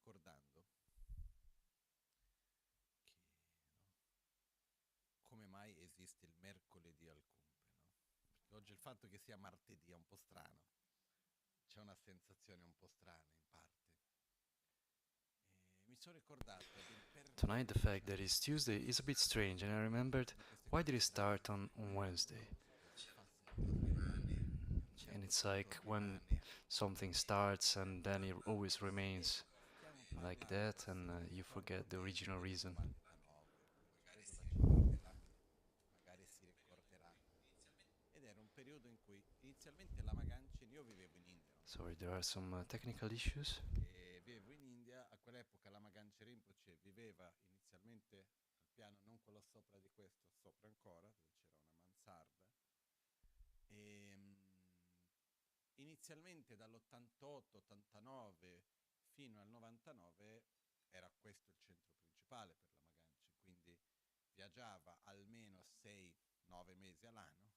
ricordando che, no, come mai esiste il mercoledì al Kunpen, no? Perché oggi il fatto che sia martedì è un po' strano, c'è una sensazione un po' strana in parte. E mi sono ricordato del perché Tonight, the fact that cominciato it's questo Tuesday is a bit podcast, strange, and I remembered sono queste why did cose it start strane, on Wednesday? che fa sì che a un And certo it's punto like when rimane something starts and then it always e remains stiamo like parlando, that, and se non you ricordo forget the bene, original del reason. 99, poi credo la gente magari si ricorderà. Ed era un periodo in cui inizialmente Lama Gangchen, io vivevo in India, no? Sorry, there are some technical issues. E vivevo in India, a quell'epoca Lama Gangchen Rinpoche viveva inizialmente al piano, non quello sopra di questo, sopra ancora, dove c'era una mansarda. E inizialmente dall'88-89 fino al 99 era questo il centro principale per Lama Gangchen, quindi viaggiava almeno 6-9 mesi all'anno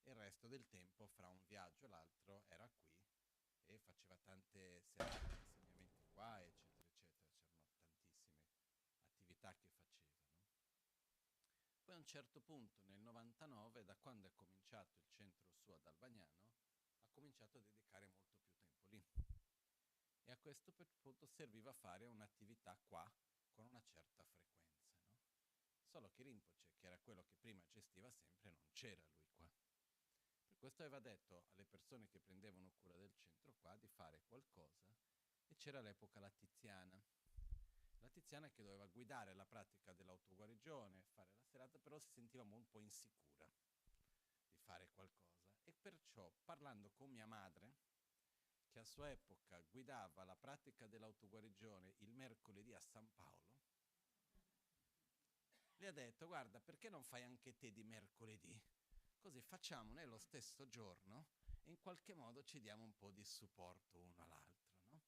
e il resto del tempo fra un viaggio e l'altro era qui e faceva tante serate di insegnamenti qua, eccetera, eccetera. C'erano tantissime attività che faceva, no? Poi a un certo punto, nel 99, da quando è cominciato il centro suo ad Albagnano, ha cominciato a dedicare molto più tempo lì. E a questo punto serviva fare un'attività qua con una certa frequenza, no? Solo che Rinpoche, che era quello che prima gestiva sempre, non c'era lui qua. Per questo aveva detto alle persone che prendevano cura del centro qua di fare qualcosa e c'era all'epoca la Tiziana. La Tiziana che doveva guidare la pratica dell'autoguarigione, fare la serata, però si sentiva un po' insicura di fare qualcosa e perciò parlando con mia madre, che a sua epoca guidava la pratica dell'autoguarigione il mercoledì a San Paolo, le ha detto guarda perché non fai anche te di mercoledì? Così facciamo nello stesso giorno e in qualche modo ci diamo un po' di supporto uno all'altro, no?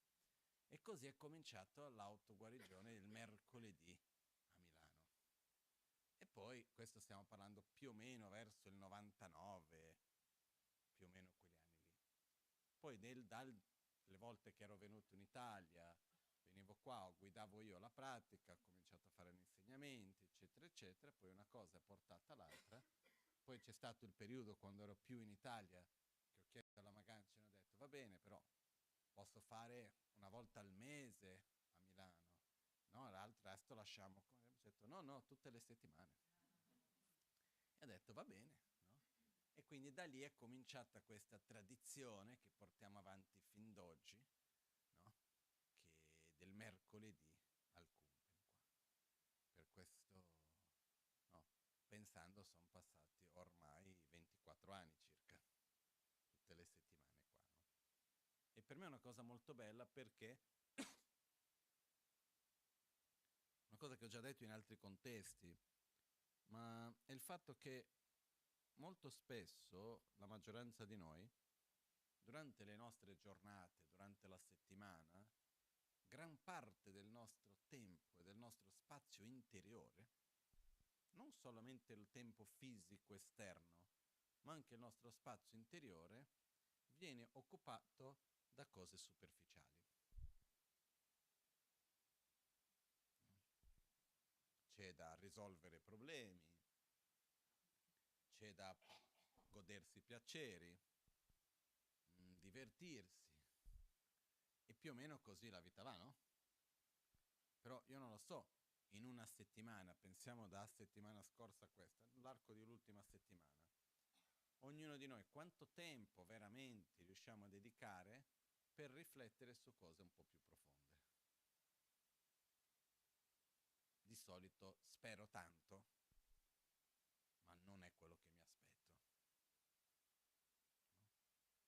E così è cominciato l'autoguarigione il mercoledì a Milano. E poi, questo stiamo parlando più o meno verso il 99, più o meno quegli anni lì. Poi le volte che ero venuto in Italia, venivo qua, guidavo io la pratica, ho cominciato a fare gli insegnamenti, eccetera, eccetera, poi una cosa è portata all'altra. Poi c'è stato il periodo quando ero più in Italia, che ho chiesto alla Magancia e ho detto va bene, però posso fare una volta al mese a Milano, no? L'altro resto lasciamo. Ho detto no, no, tutte le settimane. E ho detto va bene, no? E quindi da lì è cominciata questa tradizione che portiamo avanti fin d'oggi, no? Che del mercoledì al Kumpen qua. Per questo, no, pensando sono passati ormai 24 anni circa, tutte le settimane qua, no? E per me è una cosa molto bella perché una cosa che ho già detto in altri contesti, ma è il fatto che molto spesso la maggioranza di noi, durante le nostre giornate, durante la settimana, gran parte del nostro tempo e del nostro spazio interiore, non solamente il tempo fisico esterno, ma anche il nostro spazio interiore, viene occupato da cose superficiali. C'è da risolvere problemi, c'è da godersi i piaceri, divertirsi. E più o meno così la vita va, no? Però io non lo so, in una settimana, pensiamo da settimana scorsa a questa, l'arco dell'ultima settimana, ognuno di noi quanto tempo veramente riusciamo a dedicare per riflettere su cose un po' più profonde. Di solito spero tanto, ma non è quello che mi aspetto. No?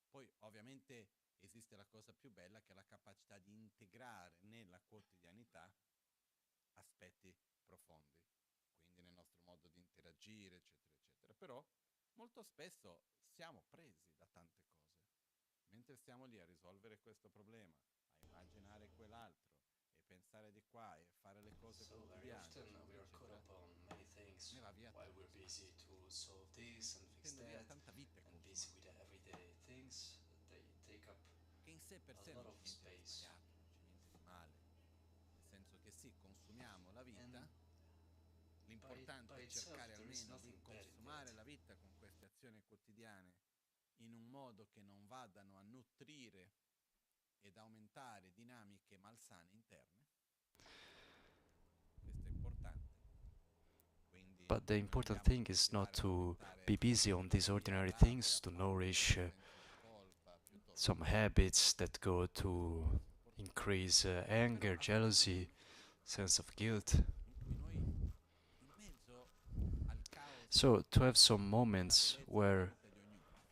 Poi ovviamente esiste la cosa più bella che è la capacità di integrare nella quotidianità aspetti profondi, quindi nel nostro modo di interagire, eccetera, eccetera. Però molto spesso siamo presi da tante cose. Mentre stiamo lì a risolvere questo problema, a immaginare quell'altro e pensare di qua e fare le cose So very quotidiane, often eccetera, we are caught eccetera, up on many things ne va via while tanto we're busy spazio. to solve this and fix Intendo via that, tanta vita è and busy with consumata, the everyday things. They take up che in sé per a sé lot non of c'è niente di space. sbagliato, non c'è niente di male. sì, consumiamo la vita, And l'importante by è itself, cercare there is almeno di nothing bad in consumare that. la vita con queste azioni quotidiane in un modo che non vadano a nutrire ed aumentare dinamiche malsane interne. Questo è importante. Quindi But the non important andiamo a thing is not coltivare o to aumentare be busy on these la ordinary rabbia, things, to paura, nourish senso di colpa, piuttosto some che habits that go to importante. increase Però anger, avere dei jealousy, momenti sense of guilt. in cui noi, in mezzo al caos So to have some e alla moments bellezza della where vita di ognuno,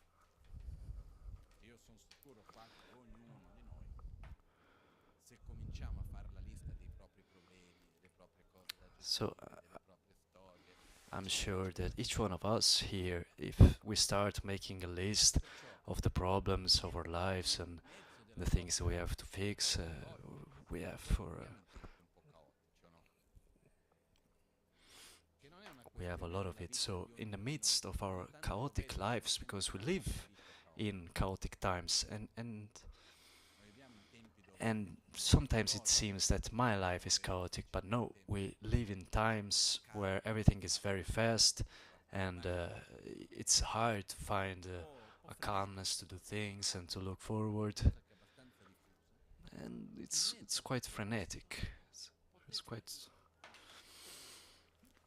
e io sono sicuro qua che ognuno di noi, se cominciamo a fare la lista dei propri problemi, delle proprie cose da so gestire, delle proprie storie, I'm eccetera, sure that eccetera, each eccetera, one of us here, if we start making a list tutto ciò of the problems of our viene lives nel and mezzo della the things that we nostra have to fix, raccolta, we have che for viviamo in tempi un po' caotici, o no? Che non è una we have a questione lot of della it. vita So di in the ognuno, midst of non our tanto lo chaotic vedo come lives, because we una propria live vita in caotica, chaotic times, and ma viviamo in tempi dove and molte sometimes it cose seems that my life is dove chaotic, but diciamo in no, tempi we live in times where carichi everything is very abbastanza fast, and particolari it's hard to find o a calmness to frenetici, do things and to look forward, qualcosa che è abbastanza diffuso, and in it's mezzo a quite tutto questo frenetic. It's potete quite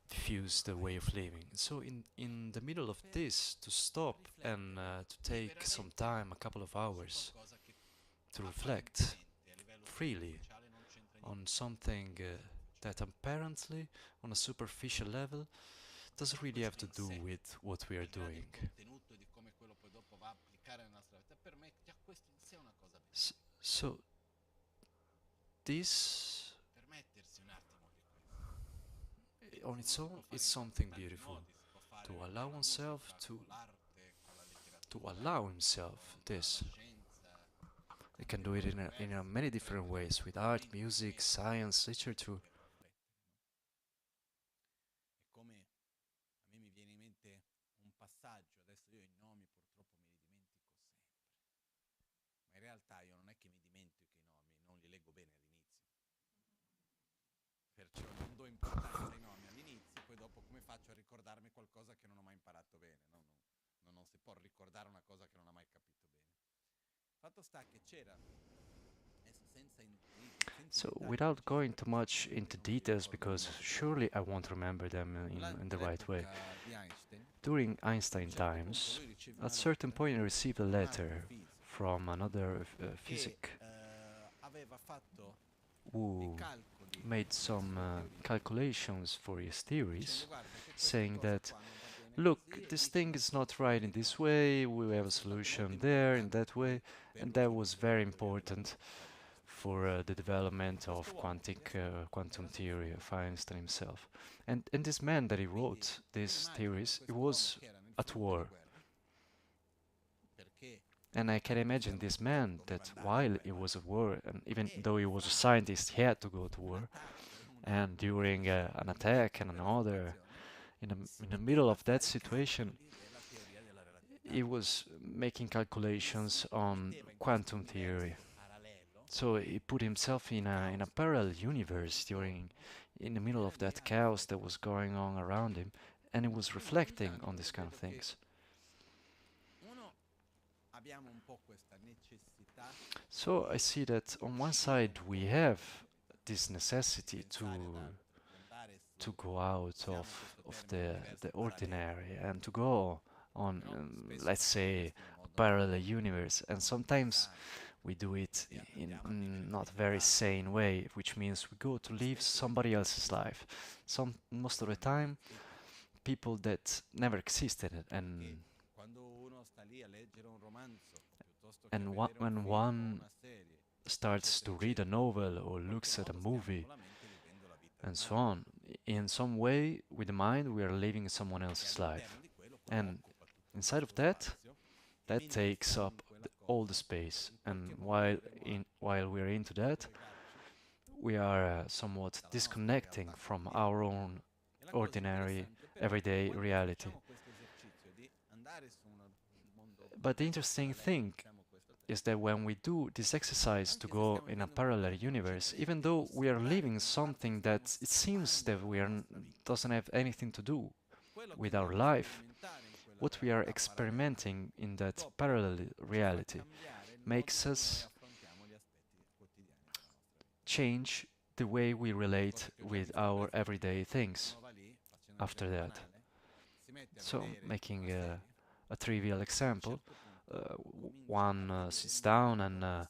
diffuse the way of living. So in the middle of per this, to stop and riflettere to take some liberamente time, a couple of su hours, qualcosa che to reflect apparentemente a livello freely superficiale non c'entra on niente something con la superficialità. that apparently, on a superficial level, doesn't Però really have questo to in do sé, with what we are al di là del doing. contenuto e di come quello poi dopo va a applicare nella nostra vita, per me già questo in sé è una cosa bella. So this Permettersi un attimo di questo. E on its lo si può own is fare in something tanti beautiful. modi, si può To fare allow con la oneself musica, con l'arte, con la to letteratura, allow himself con la this. scienza, They con can delle do it cose in a diverse, many different prendere ways with appunto art, momenti come music, questo science, literature. per riflettere, no? È come a me mi viene in mente un passaggio, adesso io i nomi purtroppo me li dimentico sempre, ma in realtà io non è che mi dimentico i nomi, non li leggo bene all'inizio, perciò non do importanza ai nomi all'inizio, poi dopo come faccio a ricordarmi qualcosa che non ho mai imparato bene, no? Non si può ricordare una cosa che non ha mai capito bene. Fatto sta che c'era, adesso senza i So, dettagli without precisi, going perché too much sinceramente into non me li details, ricordo because tutti, surely I won't remember them in the durante right way. l'epoca di Einstein, During a un Einstein certo punto times, lui riceve at una certain lettera point I received a da un altro letter fisico from another che physic aveva fatto dei who calcoli made per le some sue teorie, calculations for his theories, dicendo guarda che questa saying cosa that, qua non va bene look, così e this lì c'è thing una is not soluzione right in this adeguata. way, we have a Questo è stato molto solution there, in importante that way, poi per and lo that was sviluppo very della teoria della important relatività di Einstein for stesso. the development Questo of uomo quantum era senza un theory of lavoro, Einstein himself. And this man that he quindi wrote tu these immagina theories, he questo uomo was che era nel at fronte di war. guerra, perché And I can anche se imagine era un this dottore man doveva that andare in while he guerra was at war, and even e though he was a fra scientist, he had to go to un war. attacco e And during an in attack mezzo a and quella another, situazione si in the middle metteva a of that fare i situation, calcoli della teoria della relatività he was making e calculations si on metteva in questo quantum theory. universo parallelo So he put himself di in a caos che parallel succedeva universe during, intorno in the ed middle era of lì that a chaos that riflettere. was going on around him, and he was Quindi ogni reflecting on tanto this io kind of vedo che things. uno abbiamo un po' questa necessità So I see that di on one uscire side un po' we dalla have quotidianità, this di necessity pensare ad altro, di andare to su, go out usiamo questo of termine, the universi paralleli, ordinary and to go on, però spesso let's facciamo say, questo in un a modo non parallel proprio universe, and sometimes sano, we do it ossia in andiamo a vivere la not vita very dell'altro, sane way, which means we go to e live spesso questi somebody else's altri life. Most of the non non time, esistono, people that never existed, perché quando uno sta lì a leggere un romanzo piuttosto che a and vedere un when film o one una serie, starts eccetera, to read a eccetera, novel or in qualche looks at a modo stiamo movie con la mente vivendo la vita and di un so altro. on, in some way, with the mind, we are living someone E else's life. all'interno di quello quello And occupa tutto inside questo of that, spazio e that mentre takes stiamo up in quella all the cosa, space. in qualche And modo dovremmo anche while we're into that, collegarci we are somewhat dalla nostra disconnecting realtà from quotidiana. our own E la cosa ordinary interessante però è che everyday quando reality. facciamo questo esercizio di andare su un mondo, un But the universo interesting parallelo, thing usiamo questo is that when we do this exercise to go in a parallel universe, even though we are living something that it seems that doesn't have anything to do with our life, what we are experimenting in that parallel reality makes us change the way we relate with our everyday things after that. So, making a trivial example, one sits down and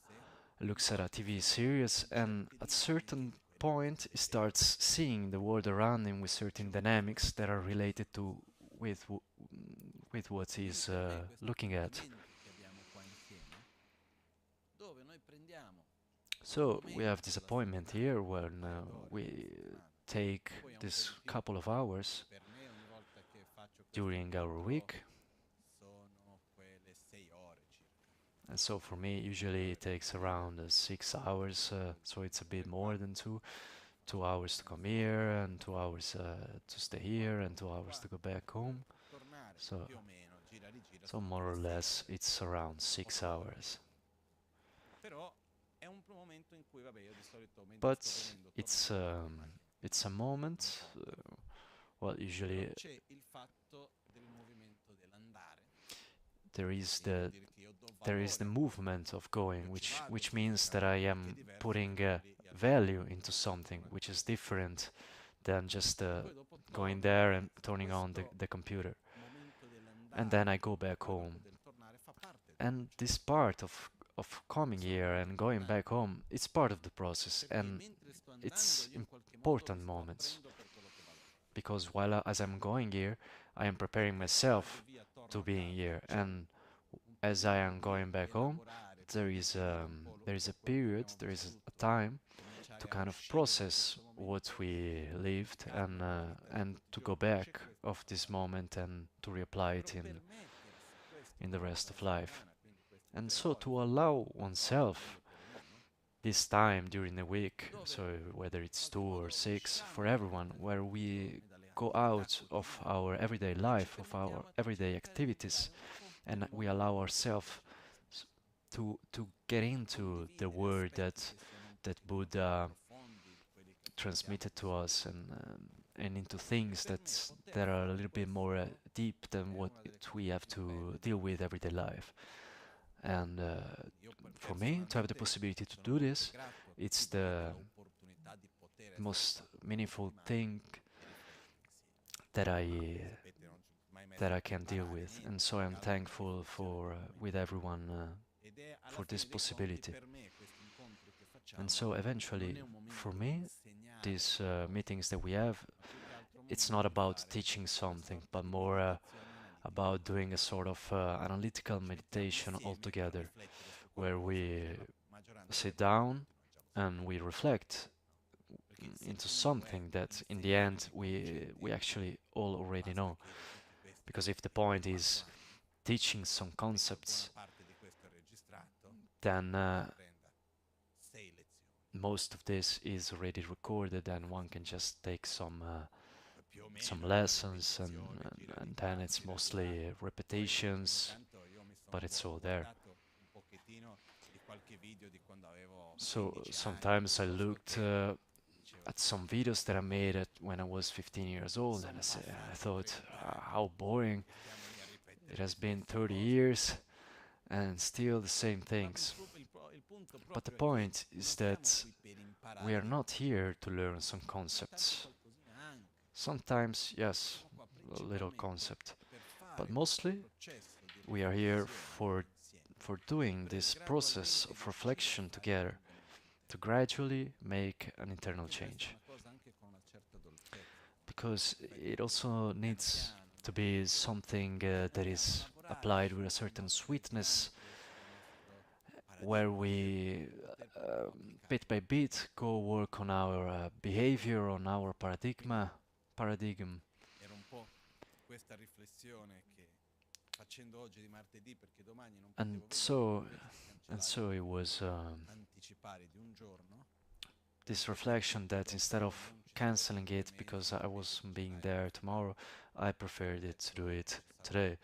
looks at a TV series, and at certain point he starts seeing the world around him with certain dynamics that are related to with with what he's looking at. So we have this appointment here when we take this couple of hours during our week. And so for me, usually it takes around 6 hours, so it's a bit more than 2 hours to come here, and 2 hours to stay here, and 2 hours to go back home. So more or less, it's around 6 hours. But it's a moment. Well, usually there is the movement of going, which means that I am putting value into something, which is different than just going there and turning on the computer. And then I go back home. And this part of coming here and going back home, it's part of the process, and it's important moments. Because as I'm going here, I am preparing myself to being here, and as I am going back home, there is a period, there is a time to kind of process what we lived, and to go back of this moment and to reapply it in the rest of life. And so to allow oneself this time during the week, so whether it's 2 or 6, for everyone, where we go out of our everyday life, of our everyday activities, and we allow ourselves to get into the word that Buddha transmitted to us, and into things that are a little bit more deep than what we have to deal with everyday life. And for me, to have the possibility to do this, it's the most meaningful thing that I can deal with, and so I'm thankful for with everyone for this possibility. And so eventually, for me, these meetings that we have, it's not about teaching something, but more about doing a sort of analytical meditation altogether, where we sit down and we reflect into something that in the end we actually all already know. Because if the point is teaching some concepts, then most of this is already recorded, and one can just take some lessons, and then it's mostly repetitions, but it's all there. So sometimes I looked at some videos that I made when I was 15 years old, and I thought, how boring. It has been 30 years and still the same things. But the point is that we are not here to learn some concepts. Sometimes, yes, a little concept, but mostly we are here for doing this process of reflection together, to gradually make an internal change. Because it also needs to be something that is applied with a certain sweetness, where we bit by bit go work on our behavior, on our paradigm. And so it was this reflection that instead of canceling it because I wasn't being there tomorrow, I preferred it to do it today.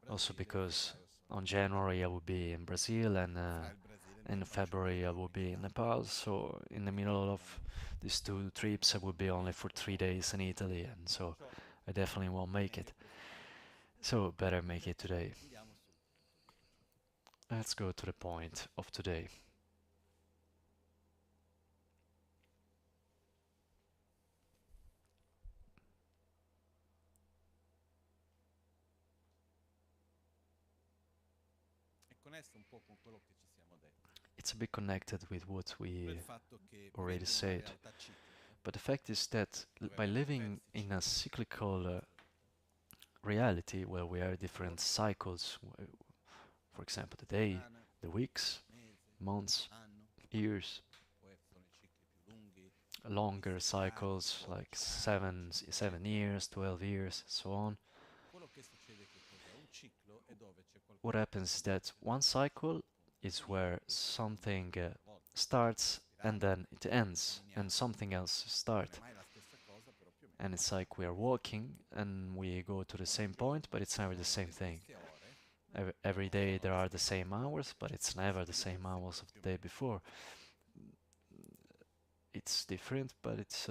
Also because on January I will be in Brazil, and in February I will be in Nepal. So in the middle of these two trips, I will be only for 3 days in Italy, and so I definitely won't make it. So better make it today. Let's go to the point of today. It's a bit connected with what we already said. But the fact is that by living in a cyclical reality where we are different cycles, for example, the day, the weeks, months, years, longer cycles like 7 years, 12 years, so on. What happens is that one cycle is where something starts and then it ends and something else starts. And it's like we are walking and we go to the same point, but it's never the same thing. Every day there are the same hours, but it's never the same hours of the day before. It's different, but it's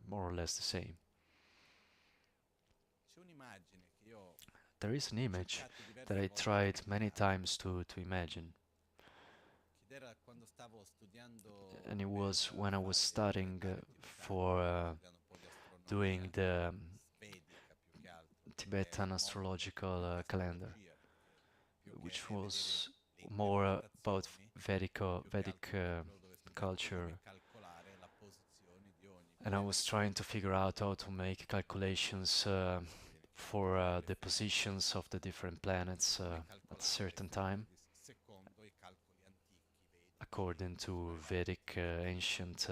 more or less the same. There is an image that I tried many times to imagine. And it was when I was studying for doing the Tibetan astrological calendar, which was more about Vedic culture. And I was trying to figure out how to make calculations for the positions of the different planets at a certain time, according to Vedic ancient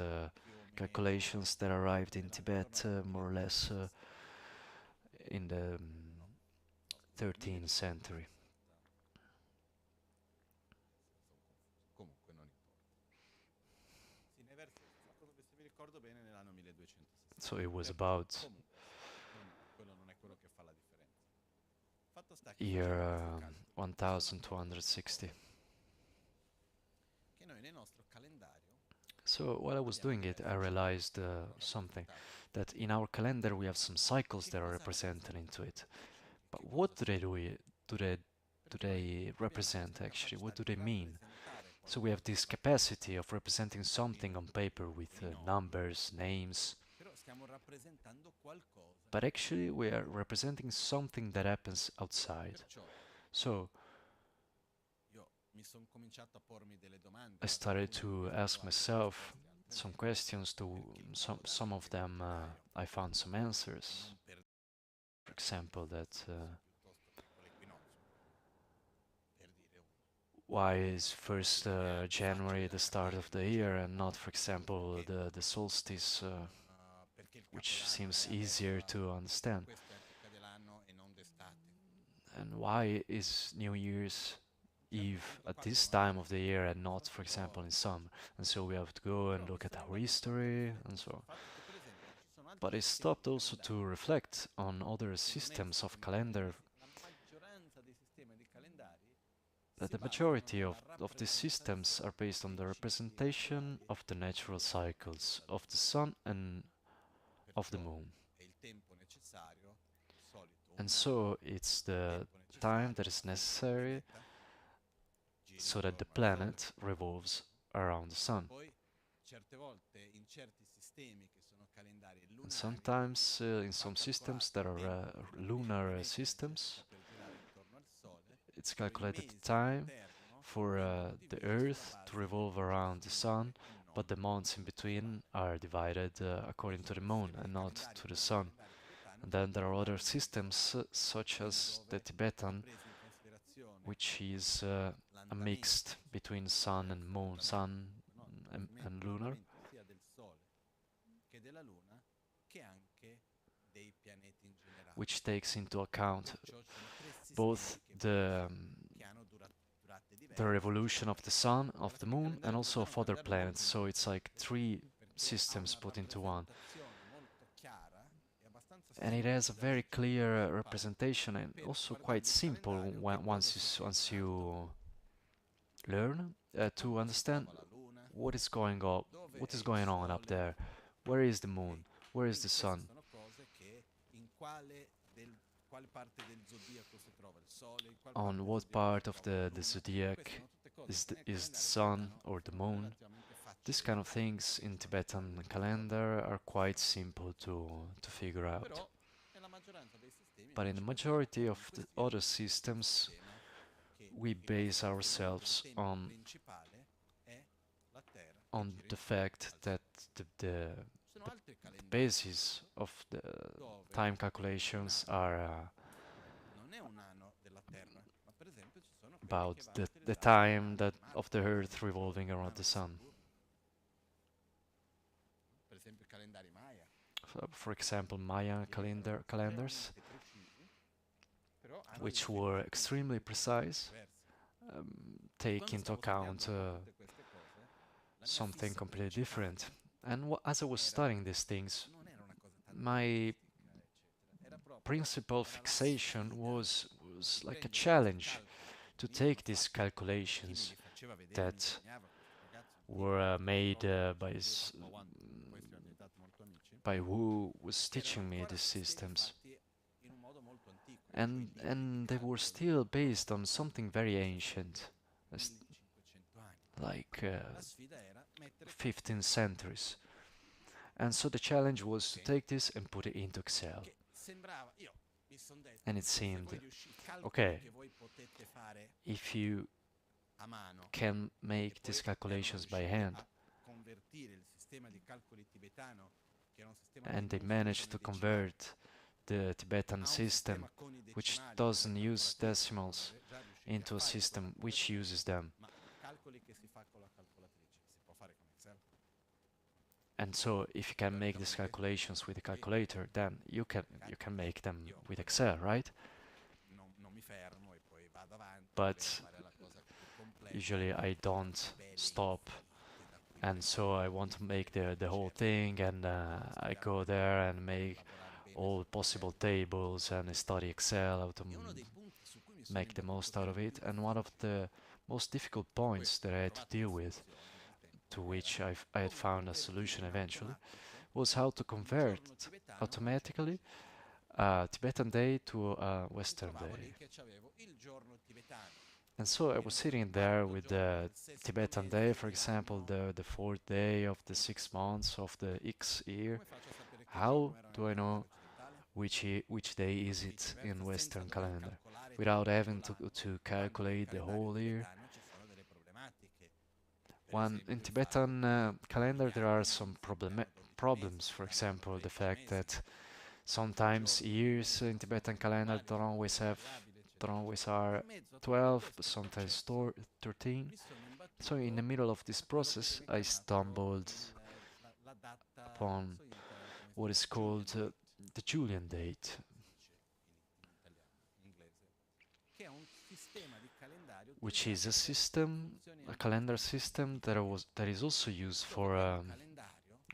calculations that arrived in Tibet more or less in the 13th century. So it was about year 1260. So while I was doing it, I realized something, that in our calendar we have some cycles that are represented into it. But what do they represent actually? What do they mean? So we have this capacity of representing something on paper with numbers, names. But actually we are representing something that happens outside. So I started to ask myself some questions. Some of them I found some answers. For example, that why is 1st January the start of the year and not, for example, the solstice, which seems easier to understand? And why is New Year's Eve at this time of the year and not, for example, in summer? And so we have to go and look at our history and so on. But I stopped also to reflect on other systems of calendar, that the majority of these systems are based on the representation of the natural cycles of the sun and of the moon. And so it's the time that is necessary so that the planet revolves around the sun. And sometimes in some systems that are lunar systems, it's calculated the time for the Earth to revolve around the Sun, but the months in between are divided according to the Moon and not to the Sun. And then there are other systems such as the Tibetan, which is a mix between Sun and Moon, Sun and lunar. Which takes into account both the revolution of the sun, of the moon, and also of other planets. So it's like three systems put into one. and it has a very clear representation and also quite simple once you learn to understand what is going on up there. Where is the moon? Where is the sun? On what part of the zodiac is the sun or the moon? These kind of things in Tibetan calendar are quite simple to figure out. But in the majority of the other systems, we base ourselves on the fact that the basis of the time calculations are about the time that of the Earth revolving around the Sun. For example, Maya calendars, which were extremely precise, take into account something completely different. And as I was studying these things, my principal fixation was like a challenge to take these calculations that were made by who was teaching me these systems, and they were still based on something very ancient, like 15 centuries. And so the challenge was to take this and put it into Excel. And it seemed, okay, if you can make these calculations by hand, and they managed to convert the Tibetan system, which doesn't use decimals, into a system which uses them. And so if you can make these calculations with a calculator, then you can make them with Excel, right? But usually I don't stop, and so I want to make the whole thing, and I go there and make all possible tables and study Excel, how to make the most out of it. And one of the most difficult points that I had to deal with, to which I had found a solution eventually, was how to convert automatically a Tibetan day to a Western day. And so I was sitting there with the Tibetan day, for example, the fourth day of the 6 months of the X year. How do I know which day is it in Western calendar without having to calculate the whole year? In Tibetan calendar there are some problems. For example, the fact that sometimes years in Tibetan calendar don't always are 12, but sometimes 13. So in the middle of this process, I stumbled upon what is called the Julian date, which is a calendar system that is also used for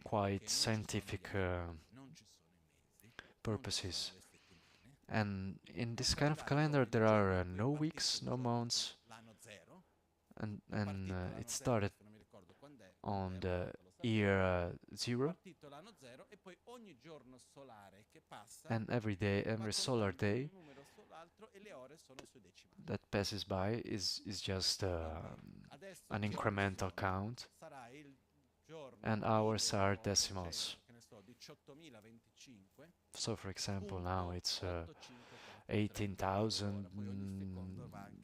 quite scientific purposes. And in this kind of calendar there are no weeks, no months, and it started on the year 0, and every solar day that passes by is just an incremental count, and hours are decimals. So for example, now it's 18,000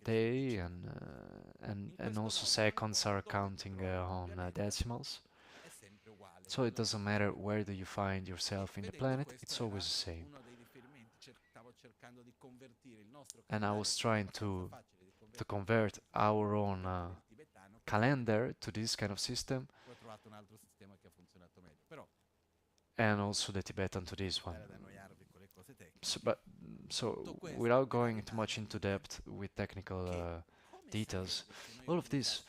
day, and also seconds are counting on decimals. So it doesn't matter where do you find yourself in the planet, it's always the same. And I was trying to convert our own calendar to this kind of system, and also the Tibetan to this one. So without going too much into depth with technical details, all of this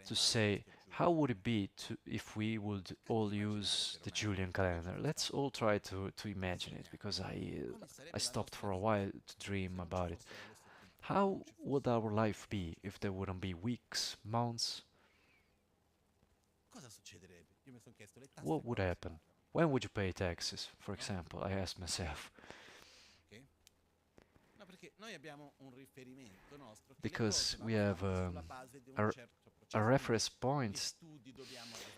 to say How would it be if we would all use the Julian calendar? Let's all try to imagine it, because I stopped for a while to dream about it. How would our life be if there wouldn't be weeks, months? What would happen? When would you pay taxes, for example? I asked myself. Because we have a reference point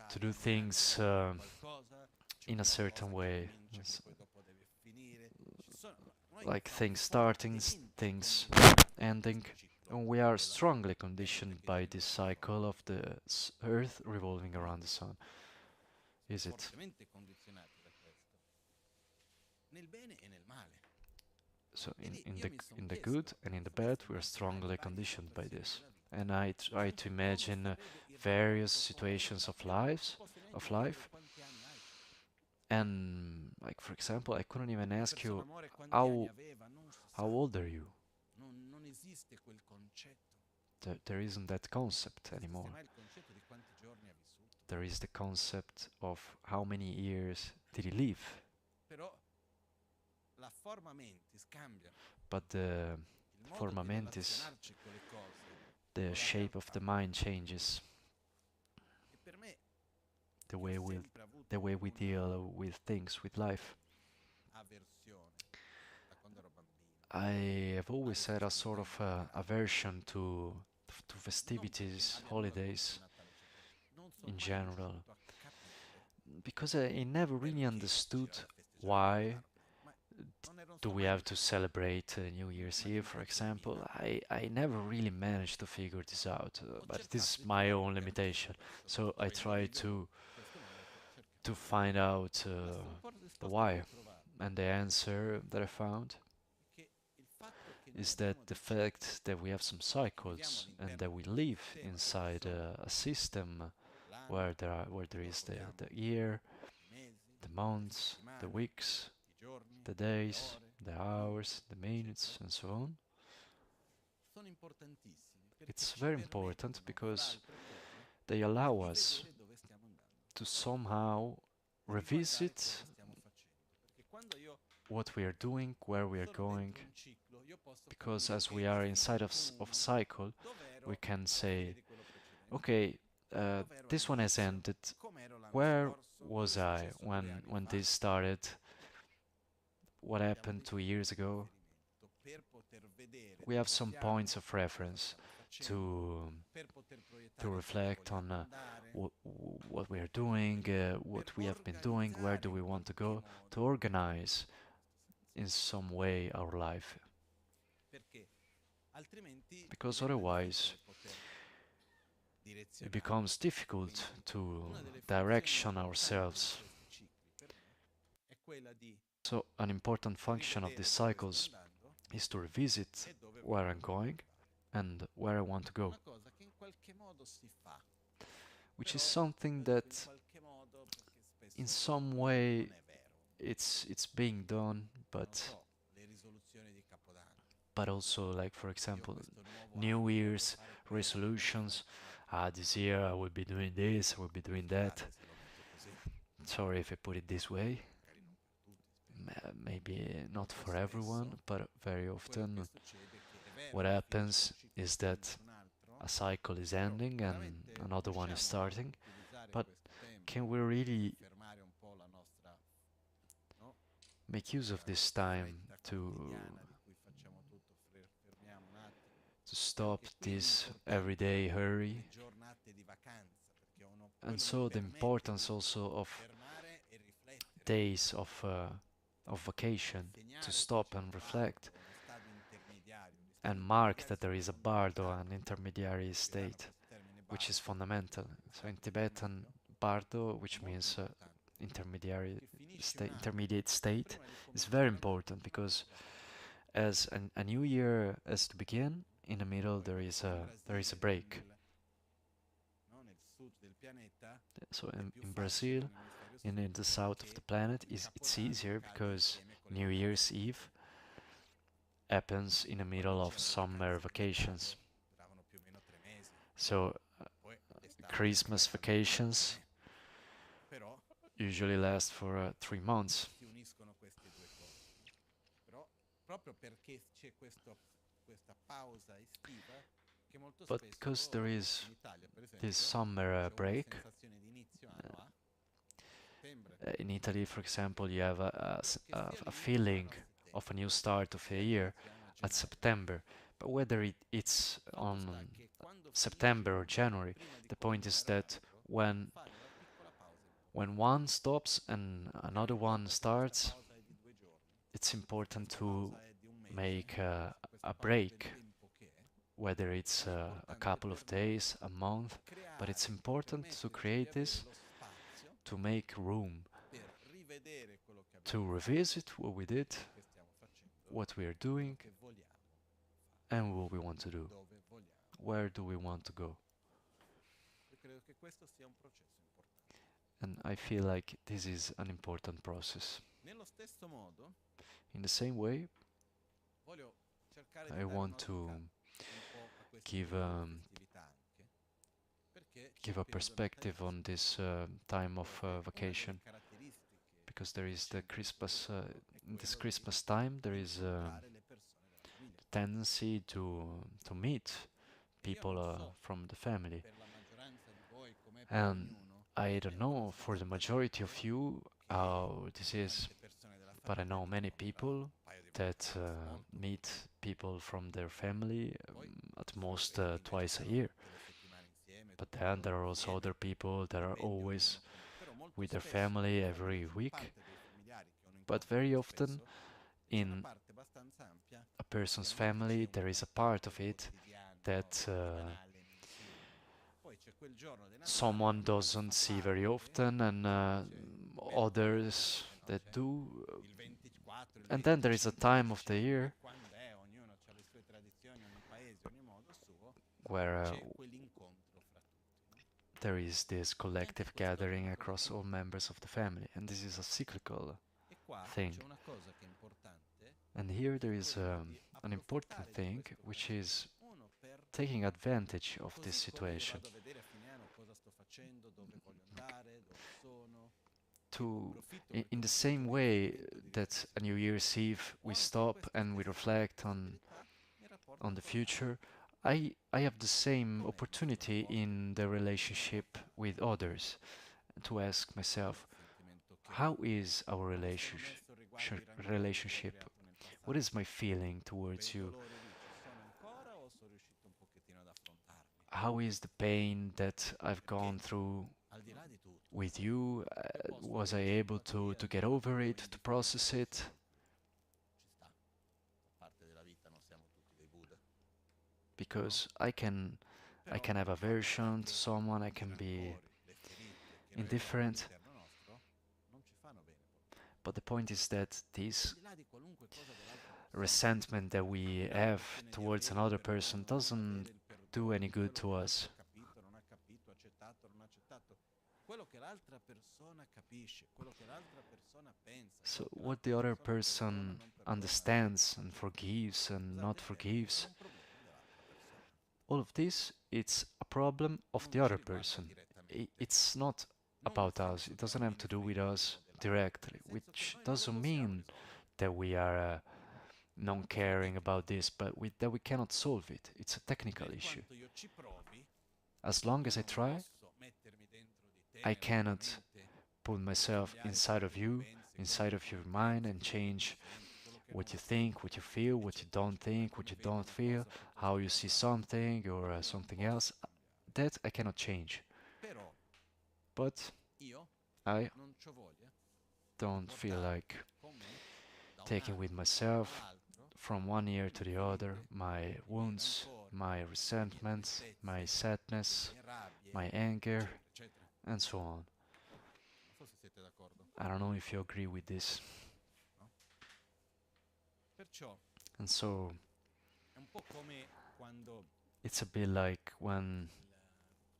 to do things in a certain way, like things starting, things ending. And we are strongly conditioned by this cycle of the Earth revolving around the Sun. Is it? So in the good and in the bad, we are strongly conditioned by this. And I try to imagine various situations of life. And like for example, I couldn't even ask you how old are you? There isn't that concept anymore. There is the concept of how many years did he live. But the forma mentis, the shape of the mind changes. The way we deal with things, with life. I have always had a sort of aversion to festivities, holidays in general, because I never really understood why do we have to celebrate New Year's Eve, for example. I never really managed to figure this out, but this is my own limitation. So I try to find out the why, and the answer that I found is that the fact that we have some cycles and that we live inside a system where there is the year, the months, the weeks, the days, the hours, the minutes, and so on. It's very important because they allow us to somehow revisit what we are doing, where we are going, because as we are inside of a cycle, we can say, okay, this one has ended. Where was I when this started? What happened 2 years ago? We have some points of reference to reflect on what we are doing, what we have been doing, where do we want to go, to organize in some way our life. Because otherwise it becomes difficult to direction ourselves. So an important function of these cycles is to revisit where I'm going and where I want to go, which is something that in some way it's being done, but also, like for example, New Year's resolutions. This year I will be doing this, I will be doing that. Sorry if I put it this way. Maybe not for everyone, but very often what happens is that a cycle is ending and another one is starting. But can we really make use of this time to stop this everyday hurry? And so the importance also of days of vacation, to stop and reflect and mark that there is a bardo, an intermediary state, which is fundamental. So in Tibetan, bardo, which means intermediate state, is very important, because as a new year has to begin, in the middle there is a break. So in Brazil, in the south of the planet, it's easier because New Year's Eve happens in the middle of summer vacations. So Christmas vacations usually last for 3 months. si uniscono queste due cose, no? Però proprio perché c'è questa pausa estiva che molto But spesso because there is in Italia, per this esempio, summer c'è una break, sensazione di inizio anno a settembre, in Italy, for example, you have che sia a l'inizio feeling anno a of a settembre, new start che of a sia year l'inizio anno a at gennaio. September. But whether it's Il fatto sta on che quando finisce September or uno e January, prima di the point is cominciare that l'altro, when fare una piccola pausa è when importante. one stops and E non another one importa se questa starts, pausa è di 2 giorni, it's se important questa to pausa è di un mese, make se questa a pausa è del break, tempo che whether it's è a importante couple of per noi days, a month, but it's creare, important to permetterci di create avere this, lo spazio to make room, per rivedere quello che to abbiamo fatto, revisit what we did, quello che stiamo facendo what we are e quello doing, che vogliamo fare, and what we want to do. dove vogliamo Where do we andare. want to go? Io credo che questo sia un processo importante. And I feel like this is an important process. Nello stesso modo, In the same way, voglio cercare di I dare want un'ottica to un po' a questo give periodo di festività anche, perché c'è give un a periodo perspective natalizio, on this time of dove una delle vacation, caratteristiche because there is the accrescenti di questo Christmas periodo è in this quello di Christmas time there is incontrare le persone della famiglia. tendency to meet E io people non so from the family. per la maggioranza di voi com'è per And ognuno, I ma don't io know for the onestamente majority of penso you che how this is, tante persone della but I famiglia know mi many incontrano people un paio di volte that l'anno, molto meet poco. people from their family Poi at ci sono most quelli che invece twice a stanno year. tutte le settimane insieme, But tutto il then there giorno are also other insieme, people that are dipende always ognuno come. Però molto with their spesso family nella every gran week. parte dei familiari che uno But incontra very molto often spesso, c'è una in parte abbastanza ampia a che person's non è che c'è family, un there is a part of contatto it quotidiano, that settimanale, mensile. Poi c'è quel giorno di Natale someone che doesn't fa see very parte, often, and c'è il mercoledì, others se no that c'è do. il 24, il And then there is a 25 di time of the dicembre, year quando è, ognuno ha le sue tradizioni, ogni paese, ogni modo suo, where c'è quell'incontro fra tutti, no? there is this E anche collective questo è gathering una cosa across all ciclica. members of the family, and this is a cyclical E qua thing. c'è una cosa che è importante, And here che there è is quello di an important approfittare di thing, questo which momento, is uno per, taking advantage of this così come io situation vado a vedere a fine anno cosa sto facendo, dove voglio andare, dove sono, io to, approfitto perché in è the un punto same di way riferimento, di that a riflessione. New Year's Eve Ho we anche stop questa and we stessa reflect on possibilità in rapporto con gli future, altri. I have the same Com'è il vostro opportunity rapporto in the con le relationship festività? with others to ask Qual è myself, il sentimento che how ho? is our Come sono messo riguardo i rancori che ho relationship? creato nel What is passato? my feeling Quei towards you? dolori lì ci sono ancora o sono riuscito un pochettino ad affrontarli? How is the pain that I've Perché gone through al di là di tutto, with you? io posso Was I avere able simpatia, to get over simpatia o it, to indifferenza process verso it? uno. Ci sta, fa parte della vita, non siamo tutti dei Buddha. Però Because I Però can have fatto sta aversion to che someone, I i can be rancori, le ferite che noi abbiamo indifferent, all'interno nostro non ci fanno bene portarli. but the point is that Al this di là di qualunque cosa dell'altra persona, resentment that al we di là della have questione di towards avere o another person perdono o non doesn't avere il do perdono any di good quello che to l'altro us. ha capito, non ha capito, accettato, non ha accettato. Quello che l'altra persona capisce, quello che l'altra persona pensa, So quello che what l'altra the other persona perdona o person non perdona, understands and forgives and not scusate il termine, è forgives, un problema dell'altra persona. all of this, it's a problem of Non the ci other riguarda person. direttamente. It's not Non nel about us. senso It che doesn't non mi have to do with riferisco us all'uno dell'altro, directly, nel senso che which noi non lo doesn't possiamo mean risolvere. that we are non Questo è caring about tecnico. this, but that we cannot solve it. It's a technical Per issue. quanto io ci provi, As long as io I non try, posso mettermi dentro di I te cannot logicamente put e myself cambiare inside quello of che tu you, pensi, quello inside che of tu your non mind, pensi, and quello che tu change senti, quello che what non you think, senti, what you feel, what you don't eccetera, think, what come you vedi don't una feel, cosa how piuttosto you che see un'altra. something or Io non something else. posso cambiare. That I cannot change. Però But io I non c'ho voglia di don't feel portare like con me da un taking with anno myself all'altro from one year le to mie the other ferite, my i miei wounds, rancori, my le mie resentments, my tristezze, le sadness, mie rabbie, my anger, eccetera, eccetera. and so on. Non so se siete d'accordo, I don't know if you agree with this. no? Perciò And so è un po' come quando it's a bit like when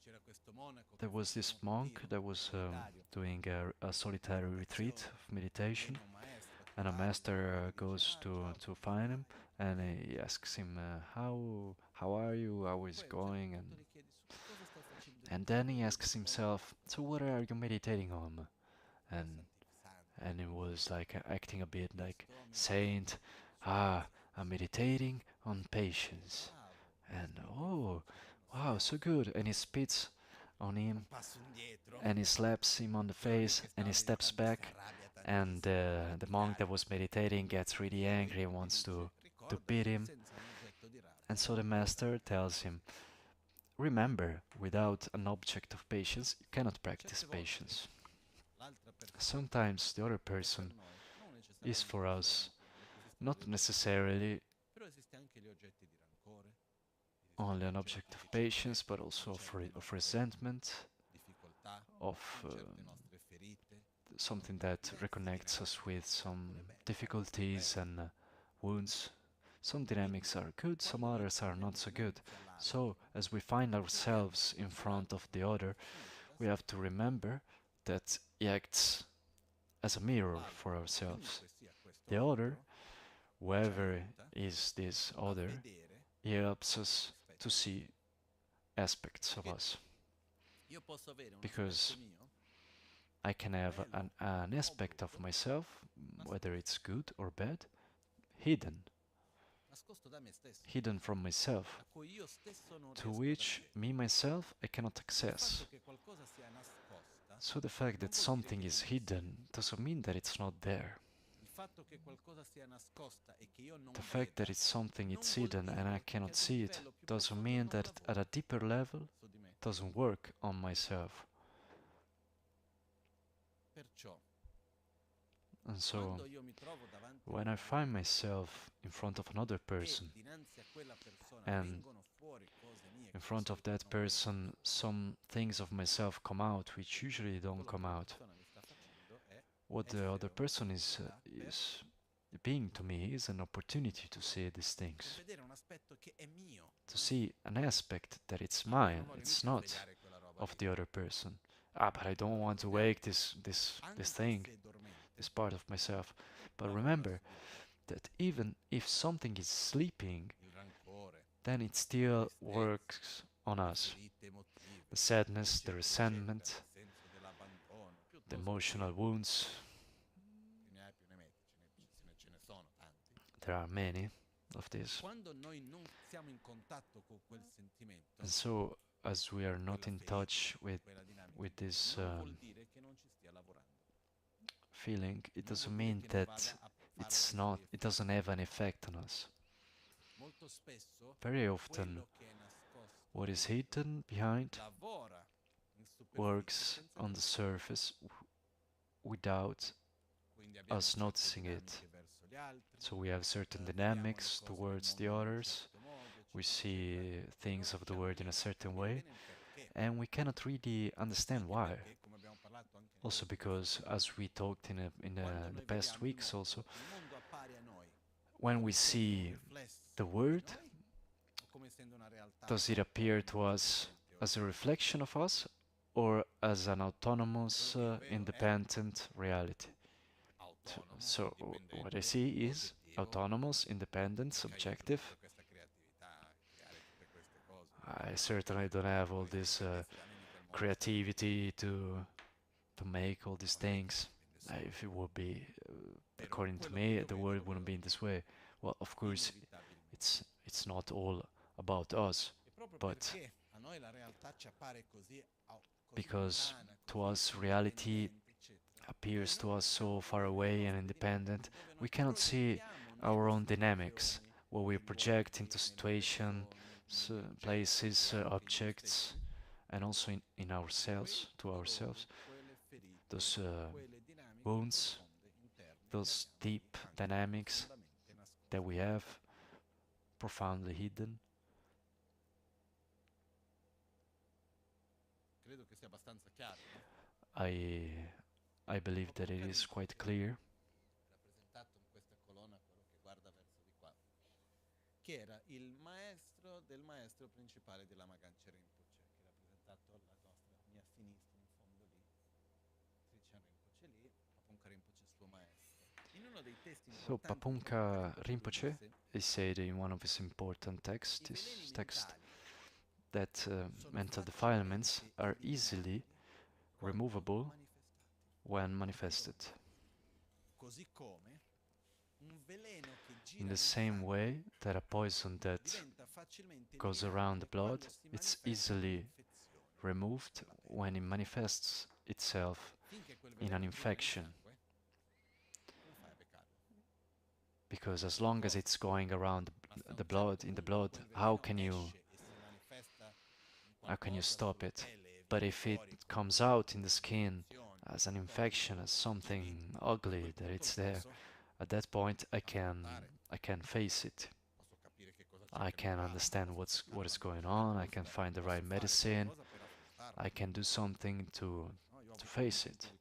c'era questo monaco there che was faceva this un monk ritiro that was solitario doing a di solitary retreat meditazione of meditation, viene un maestro a and a trovarlo e master gli dice goes ah ciao to come find him, stai? and he asks him, how are you? How E is poi it a un certo going? punto gli chiedi su che cosa stai facendo And then he asks himself, so what are you meditating on? And and it was like acting a bit like saint. Ah, I'm meditating on patience. And oh, wow, so good. And he spits on him and he slaps him on the face and he steps back. And the monk that was meditating gets really angry and wants to beat him. And so the master tells him, remember, without an object of patience, you cannot practice patience. Sometimes the other person is for us not necessarily only an object of patience, but also of resentment, of something that reconnects us with some difficulties and wounds. Some dynamics are good, some others are not so good. So, as we find ourselves in front of the other, we have to remember that he acts as a mirror for ourselves. The other, whoever is this other, he helps us to see aspects of us. Because I can have an aspect of myself, whether it's good or bad, hidden from myself, to which me myself I cannot access. So the fact that something is hidden doesn't mean that it's not there. The fact that it's something it's hidden and I cannot see it doesn't mean that at a deeper level it doesn't work on myself. And so, when I find myself in front of another person, and in front of that person some things of myself come out which usually don't come out, what the other person is being to me is an opportunity to see these things, to see an aspect that it's mine, it's not of the other person. But I don't want to wake this thing, this part of myself. But remember that even if something is sleeping, then it still works on us. The sadness, the resentment, the emotional wounds. There are many of these. And so, as we are not in touch with this feeling, it doesn't mean that it doesn't have an effect on us. Very often, what is hidden behind works on the surface without us noticing it. So we have certain dynamics towards the others, we see things of the world in a certain way, and we cannot really understand why. Also because, as we talked in the past weeks also, when we see the world, does it appear to us as a reflection of us or as an autonomous, independent reality? So what I see is autonomous, independent, subjective. I certainly don't have all this creativity to make all these things. If it would be, according to me, the world wouldn't be in this way. Well, of course, it's not all about us, but because to us reality appears to us so far away and independent, we cannot see our own dynamics, what we project into situations, places, objects, and also in ourselves, to ourselves. Those wounds, those deep dynamics that we have, profoundly hidden. I believe that it is quite clear. Che era il maestro del maestro principale di Lama Gangchen Rinpoche, che è rappresentato alla nostra mia sinistra in fondo lì, Trichan Rinpoche lì, Papunka Rinpoche suo maestro. In uno dei testi So Papunka Rinpoche is said in one of his important texts, that mental defilements are easily removable when manifested. In the same way that a poison that goes around the blood, it's easily removed when it manifests itself in an infection. Because as long as it's going around the blood, in the blood, how can you stop it? But if it comes out in the skin as an infection, as something ugly that it's there, at that point I can face it. I can understand what is going on. I can find the right medicine. I can do something to face it.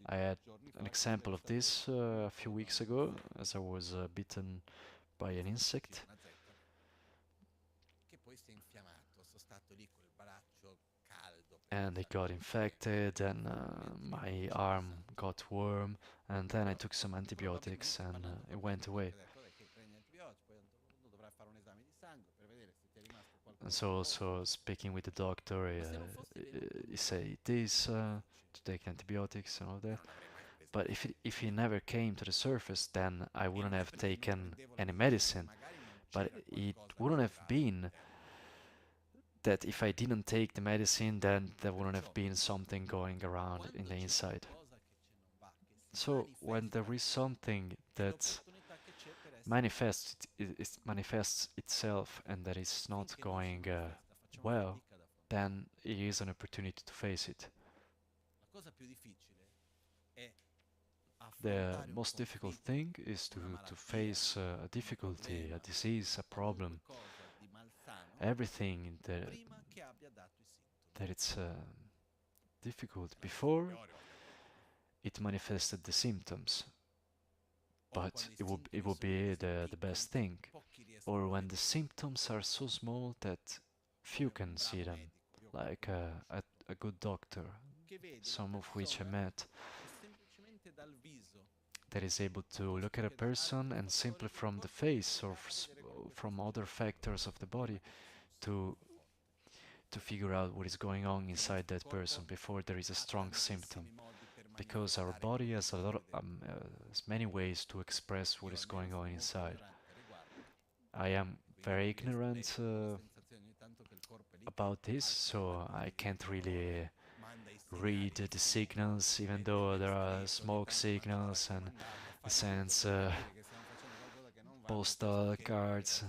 I had an example of this a few weeks ago, as I was bitten by an insect. And it got infected, and my arm got warm, and then I took some antibiotics, and it went away. And so also speaking with the doctor, he said this to take antibiotics and all that. But if he never came to the surface, then I wouldn't have taken any medicine. But it wouldn't have been that if I didn't take the medicine, then there wouldn't have been something going around in the inside. So when there is something that manifests itself and that is not going well, then it is an opportunity to face it. The most difficult thing is to face a difficulty, a disease, a problem, everything that it's difficult before it manifested the symptoms. But it would be the best thing. Or when the symptoms are so small that few can see them, like a good doctor, some of which I met, that is able to look at a person and simply from the face or from other factors of the body to figure out what is going on inside that person before there is a strong symptom. Because our body has has many ways to express what is going on inside. I am very ignorant about this, so I can't really read the signals, even though there are smoke signals and sends postal cards,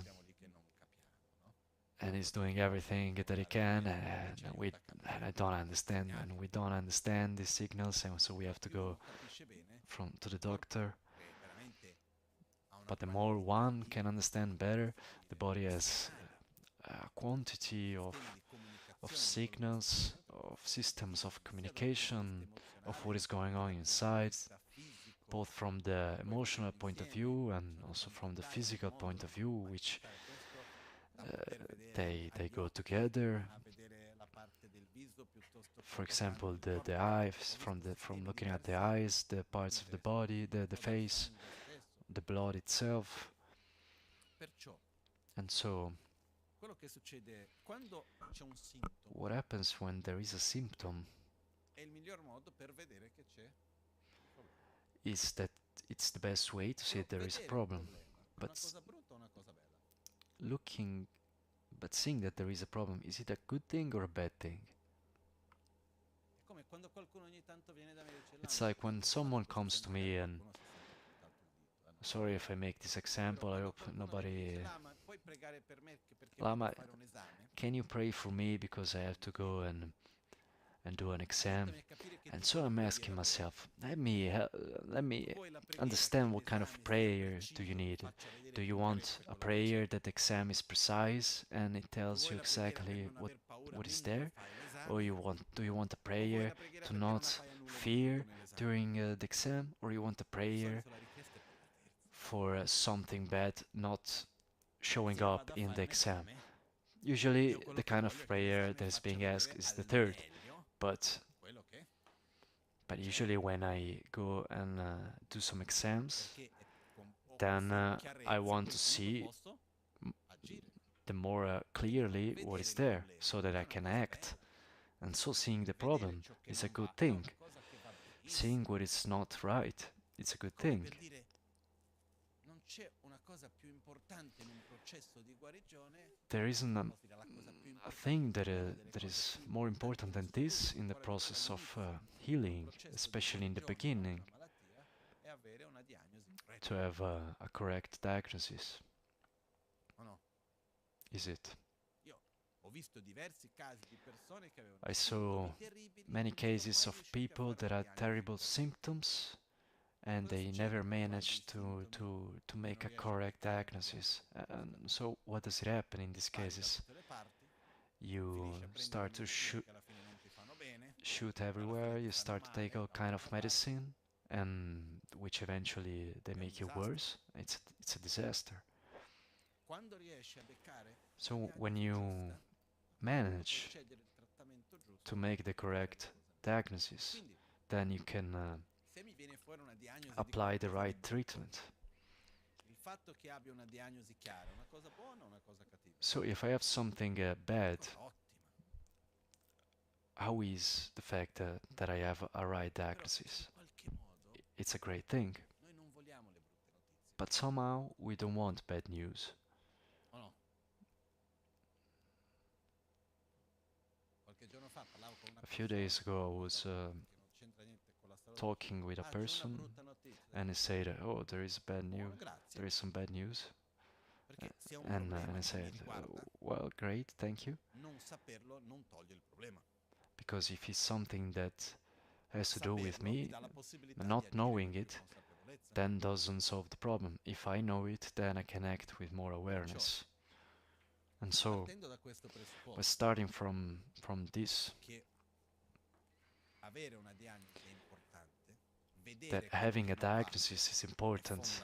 and he's doing everything that he can, and I don't understand, and we don't understand these signals, and so we have to go to the doctor. But the more one can understand better, the body has a quantity of signals, of systems of communication, of what is going on inside, both from the emotional point of view and also from the physical point of view, which they go together. For example, the eyes, from looking at the eyes, the parts of the body, the face, the blood itself. And so what happens when there is a symptom is that it's the best way to see there is a problem. But seeing that there is a problem, is it a good thing or a bad thing? It's like when someone comes to me and, sorry if I make this example, I hope nobody... Lama, can you pray for me because I have to go and do an exam? And so I'm asking myself, let me understand what kind of prayer do you need. Do you want a prayer that the exam is precise and it tells you exactly what is there? Or do you want a prayer to not fear during the exam? Or you want a prayer for something bad not showing up in the exam? Usually the kind of prayer that is being asked is the third, but usually when I go and do some exams, then I want to see the more clearly what is there, so that I can act. And so seeing the problem is a good thing. Seeing what is not right, it's a good thing. There isn't a thing that is more important than this in the process of healing, especially in the beginning, to have a correct diagnosis. Is it? I saw many cases of people that had terrible symptoms and they never managed to make a correct diagnosis. So what does it happen in these cases? You start to shoot everywhere, you start to take all kind of medicine, and which eventually they make you worse. It's a disaster. So when you manage to make the correct diagnosis, then you can apply the right treatment. So if I have something bad, how is the fact that I have a right diagnosis? It's a great thing. But somehow we don't want bad news. A few days ago I was talking with a person and he said, oh, there is bad news, there is some bad news. And I said, well, great, thank you. Because if it's something that has to do with me, not knowing it, then doesn't solve the problem. If I know it, then I can act with more awareness. And so, by starting from this, that having a diagnosis is important,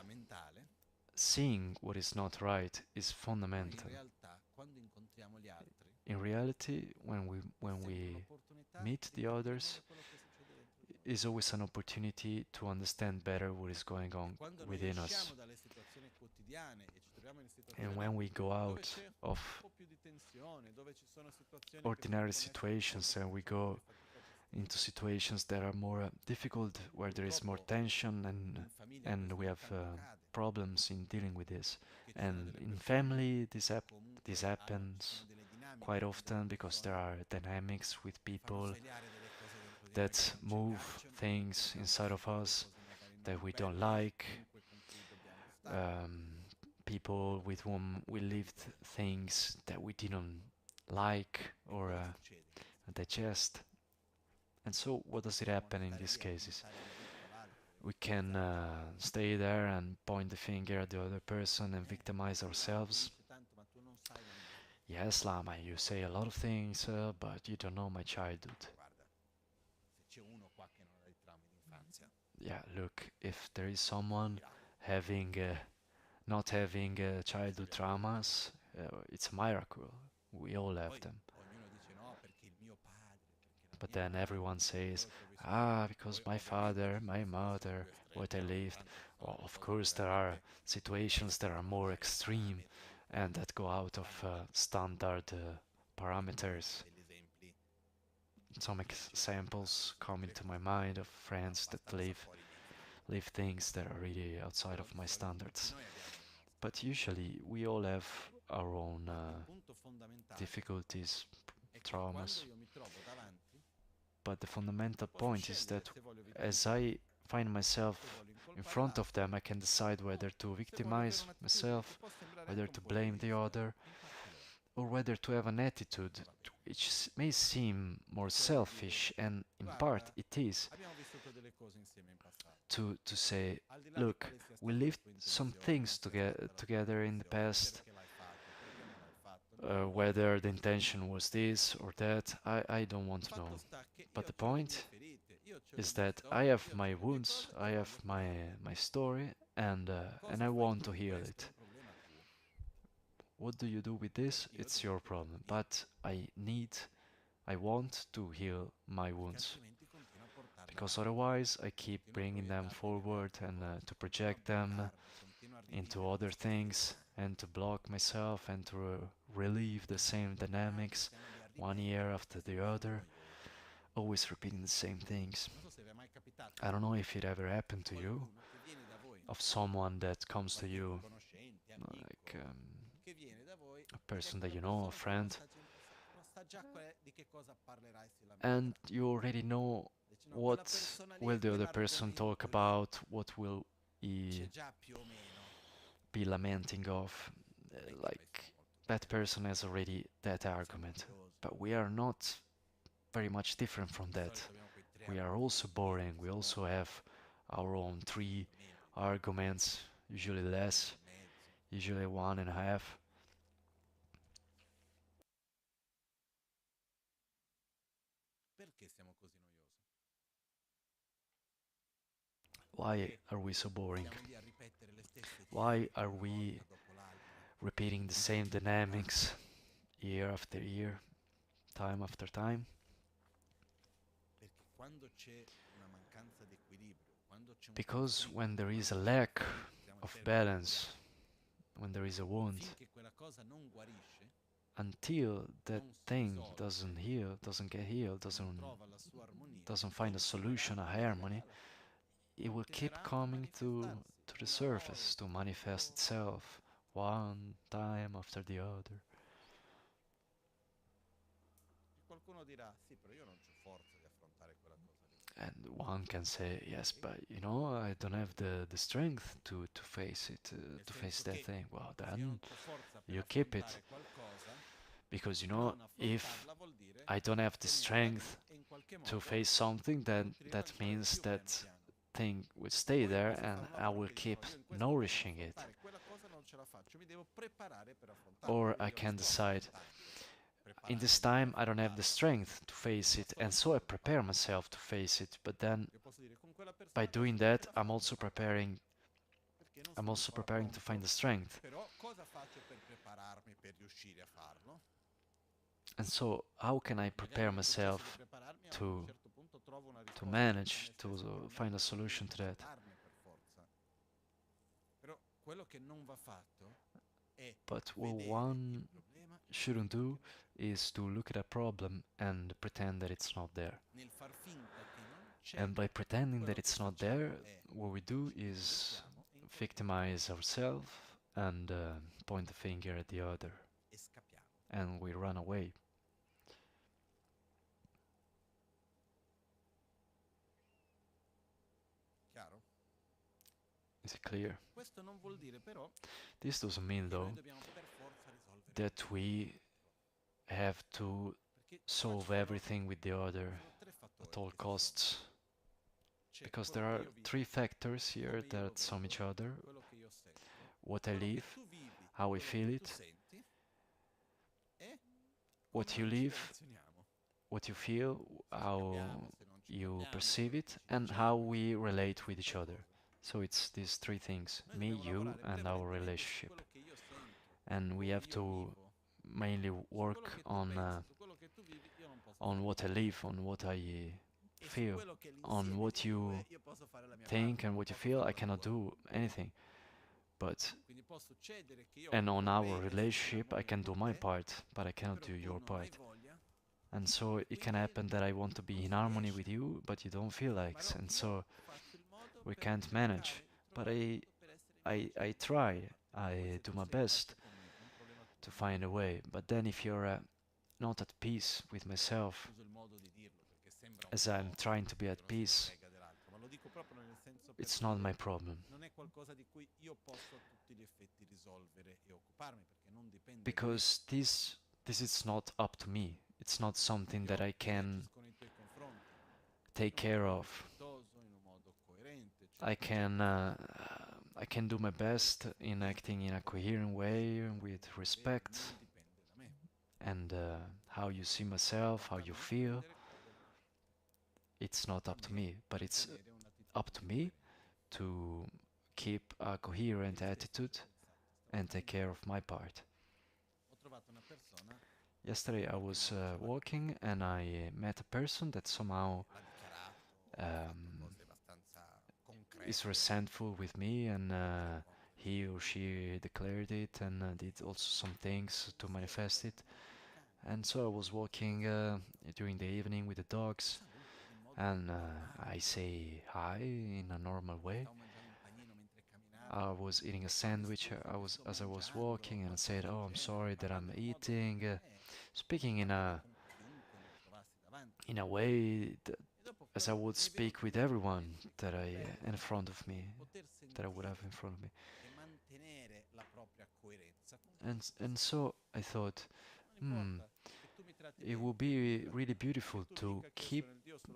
seeing what is not right is fundamental. In reality, when we meet the others, is always an opportunity to understand better what is going on within us. And when we go out of ordinary situations and we go into situations that are more difficult, where there is more tension and we have problems in dealing with this. And in family, this happens quite often because there are dynamics with people that move things inside of us that we don't like, people with whom we lived things that we didn't like or digest. And so what does it happen in these cases? We can stay there and point the finger at the other person and victimize ourselves. Yes, Lama, you say a lot of things, but you don't know my childhood. Yeah, look, if there is someone having not having childhood traumas, it's a miracle. We all have them. But then everyone says, because my father, my mother, what I lived. Well, of course, there are situations that are more extreme and that go out of standard parameters. Some examples come into my mind of friends that live things that are really outside of my standards. But usually we all have our own difficulties, traumas. But the fundamental point is that as I find myself in front of them, I can decide whether to victimize myself, whether to blame the other, or whether to have an attitude which may seem more selfish, and in part it is, to say, look, we lived some things together in the past, whether the intention was this or that, I don't want to know. But the point is that I have my wounds, I have my story, and I want to heal it. What do you do with this? It's your problem. But I want to heal my wounds. Because otherwise I keep bringing them forward and to project them into other things and to block myself and to relive the same dynamics one year after the other, always repeating the same things. I don't know if it ever happened to you, of someone that comes to you, like a person that you know, a friend, and you already know what will the other person talk about, what will he be lamenting of, like that person has already that argument. But we are not very much different from that. We are also boring, we also have our own three arguments, usually less, usually 1.5. Why are we so boring? Why are we repeating the same dynamics year after year, time after time? Because when there is a lack of balance, when there is a wound, until that thing doesn't heal, doesn't get healed, doesn't find a solution, a harmony, it will keep coming to the surface to manifest itself one time after the other. And one can say, yes, but you know, I don't have the strength to face it, to face that thing. Well, then you keep it. Because, you know, if I don't have the strength to face something, then that means that thing will stay there and I will keep nourishing it. Or I can decide, in this time I don't have the strength to face it, and so I prepare myself to face it. But then by doing that I'm also preparing to find the strength. And so how can I prepare myself to manage to find a solution to that? But what one shouldn't do is to look at a problem and pretend that it's not there. And by pretending that it's not there, what we do is victimize ourselves and point the finger at the other. And we run away. Is it clear? This doesn't mean, though, that we have to solve everything with the other at all costs. Because there are three factors here that sum each other. What I live, how I feel it, what you live, what you feel, how you perceive it, and how we relate with each other. So it's these three things, me, you, and our relationship. And we have to mainly work on what I live, on what I feel. On what you think and what you feel, I cannot do anything. But and on our relationship, I can do my part, but I cannot do your part. And so it can happen that I want to be in harmony with you, but you don't feel like, and so we can't manage. But I try, I do my best to find a way. But then if you're not at peace with myself, as I'm trying to be at peace, it's not my problem. Because this is not up to me. It's not something that I can take care of. I can do my best in acting in a coherent way with respect and how you see myself, how you feel. It's not up to me, but it's up to me to keep a coherent attitude and take care of my part. Yesterday I was walking and I met a person that somehow is resentful with me and he or she declared it and did also some things to manifest it. And so I was walking during the evening with the dogs, and I say hi in a normal way. I was eating a sandwich. As I was walking, and I said, "Oh, I'm sorry that I'm eating," speaking in a way that, as I would speak with everyone that I in front of me, that I would have in front of me. And so I thought, hmm, it would be really beautiful to keep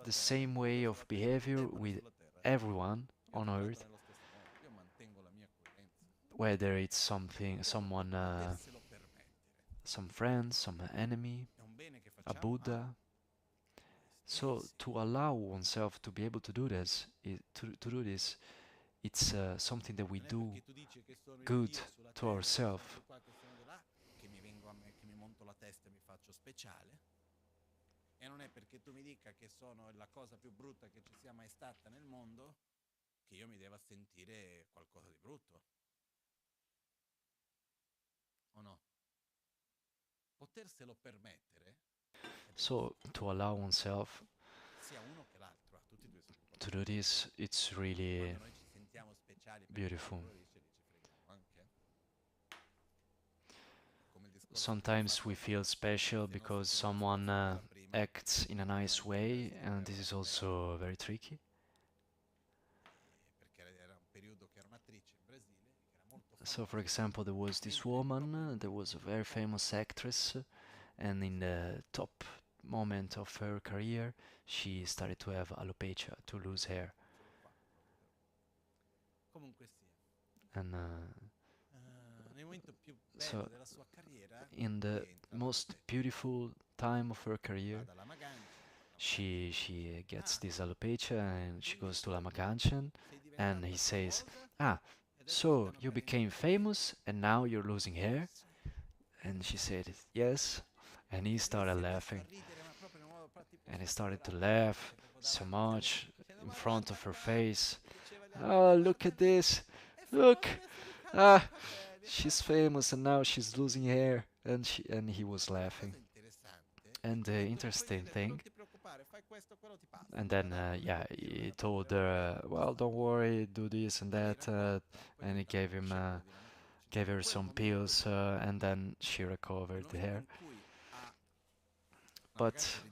the same way of behavior with everyone on earth, whether it's someone, some friend, some enemy, a Buddha. So to allow oneself to be able to do this, to do this, it's something that we do good to ourselves. E non è perché tu mi dica che sono la cosa più brutta che ci sia mai stata nel mondo che io mi deva sentire qualcosa di brutto. O no? Poterselo permettere. So to allow oneself sia uno che l'altro, tutti e due sono importanti. To do this, it's really beautiful. Sometimes we feel special because someone acts in a nice way, and this is also very tricky. So, for example, there was this woman, there was a very famous actress, and in the top moment of her career, she started to have alopecia, to lose hair. And so, in the most beautiful time of her career, she gets this alopecia and she goes to Lama Gangchen, and he says, "Ah, so you became famous and now you're losing hair?" And she said, "Yes." And he started laughing. And he started to laugh so much in front of her face. "Oh, look at this! Look! Ah, she's famous and now she's losing hair." And he was laughing. And the interesting thing, and then yeah, he told her, "Well, don't worry, do this and that," and he gave her some pills, and then she recovered the hair. But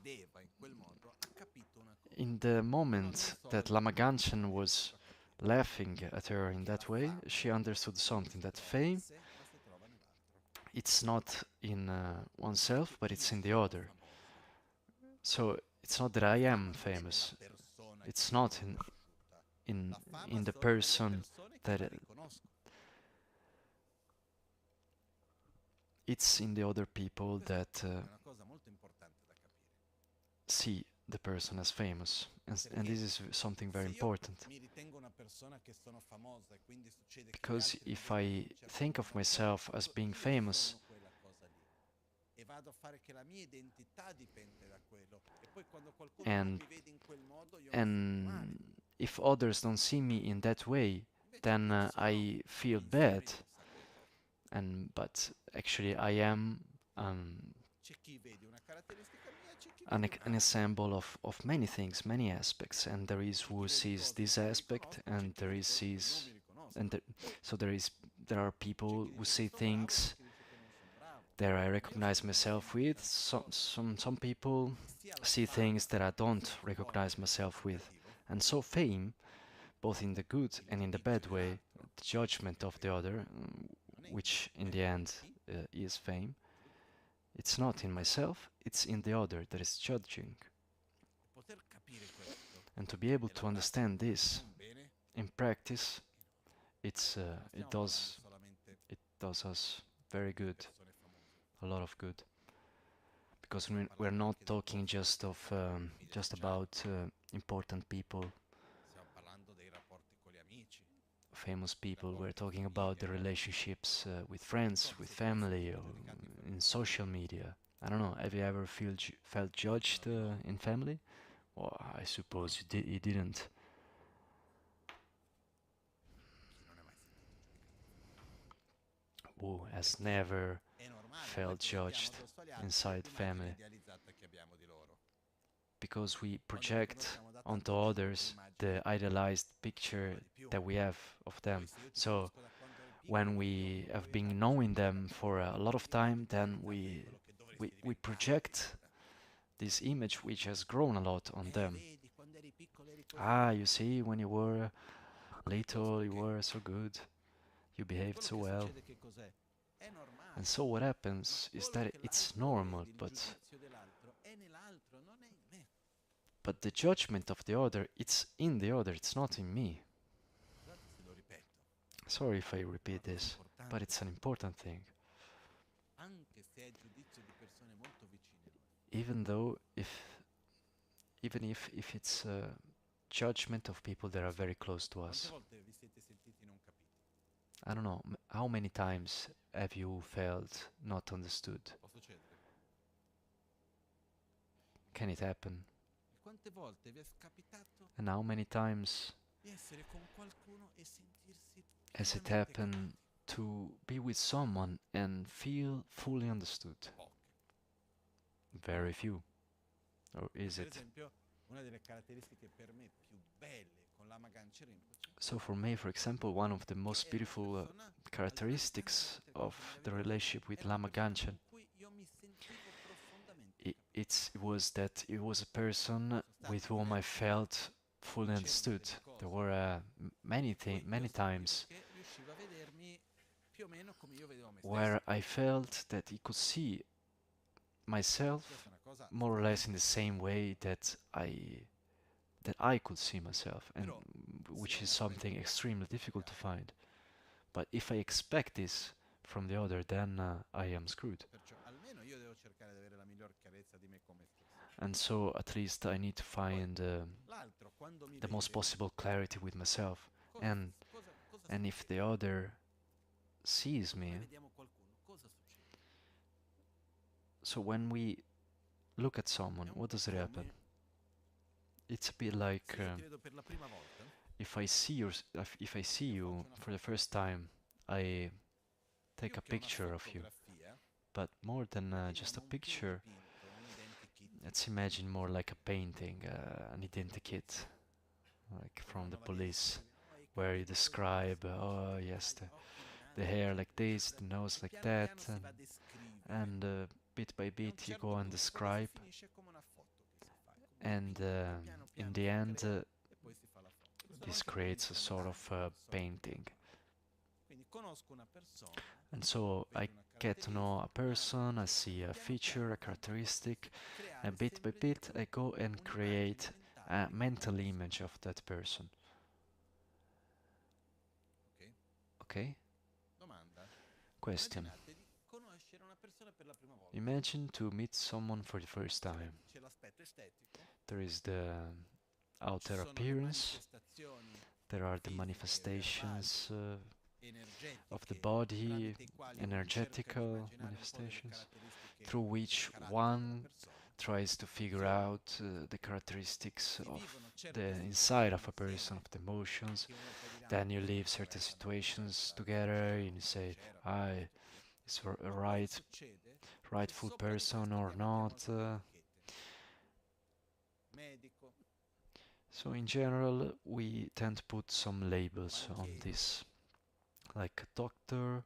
in the moment that Lama Gangchen was laughing at her in that way, she understood something, that fame, it's not in oneself, but it's in the other. So it's not that I am famous. It's not in the person that it's in the other people that see the person as famous, and this is something very important. Because if I think of myself as being famous, and if others don't see me in that way, then I feel bad. But actually I am an ensemble of many things, many aspects, and there is who sees this aspect, and there is sees, and there are people who see things that I recognize myself with. Some people see things that I don't recognize myself with, and so fame, both in the good and in the bad way, the judgment of the other, which in the end is fame. It's not in myself, it's in the other that is judging. And to be able to understand this in practice, it does us very good, a lot of good, because we're not talking just about important people, famous people. We're talking about the relationships with friends, with family, or in social media. I don't know. Have you ever felt judged in family? Well, I suppose you didn't. who has never felt judged inside family, because we project onto others the idealized picture that we have of them. So when we have been knowing them for a lot of time, then we project this image which has grown a lot on them. Ah, you see, when you were little, you were so good, you behaved so well. And so what happens is that it's normal, but the judgment of the other, it's in the other, it's not in me. Sorry if I repeat this, but it's an important thing. Even though even if it's a judgment of people that are very close to us. I don't know, how many times have you felt not understood? Can it happen? And how many times has it happened to be with someone and feel fully understood? Very few. Or is it? So for me, for example, one of the most beautiful characteristics of the relationship with Lama Gangchen, it was that it was a person with whom I felt fully understood. There were many times where I felt that he could see myself more or less in the same way that I could see myself, and which is something extremely difficult to find. But if I expect this from the other, then I am screwed. And so at least I need to find the most possible clarity with myself. And if the other sees me, so when we look at someone, what does it happen? It's a bit like if I see you for the first time, I take a picture of you. But more than just a picture, let's imagine more like a painting, an identikit, like from the police, where you describe, oh yes, the hair like this, the nose like that, and bit by bit you go and describe, and in the end this creates a sort of painting. And so I get to know a person, I see a feature, a characteristic, and bit by bit I go and create a mental image of that person. Okay? Question. Imagine to meet someone for the first time. There is the outer appearance, there are the manifestations of the body, energetical manifestations, through which one tries to figure out the characteristics of the inside of a person, of the emotions. Then you leave certain situations together and you say, is a rightful person or not. So in general, we tend to put some labels on this, like doctor,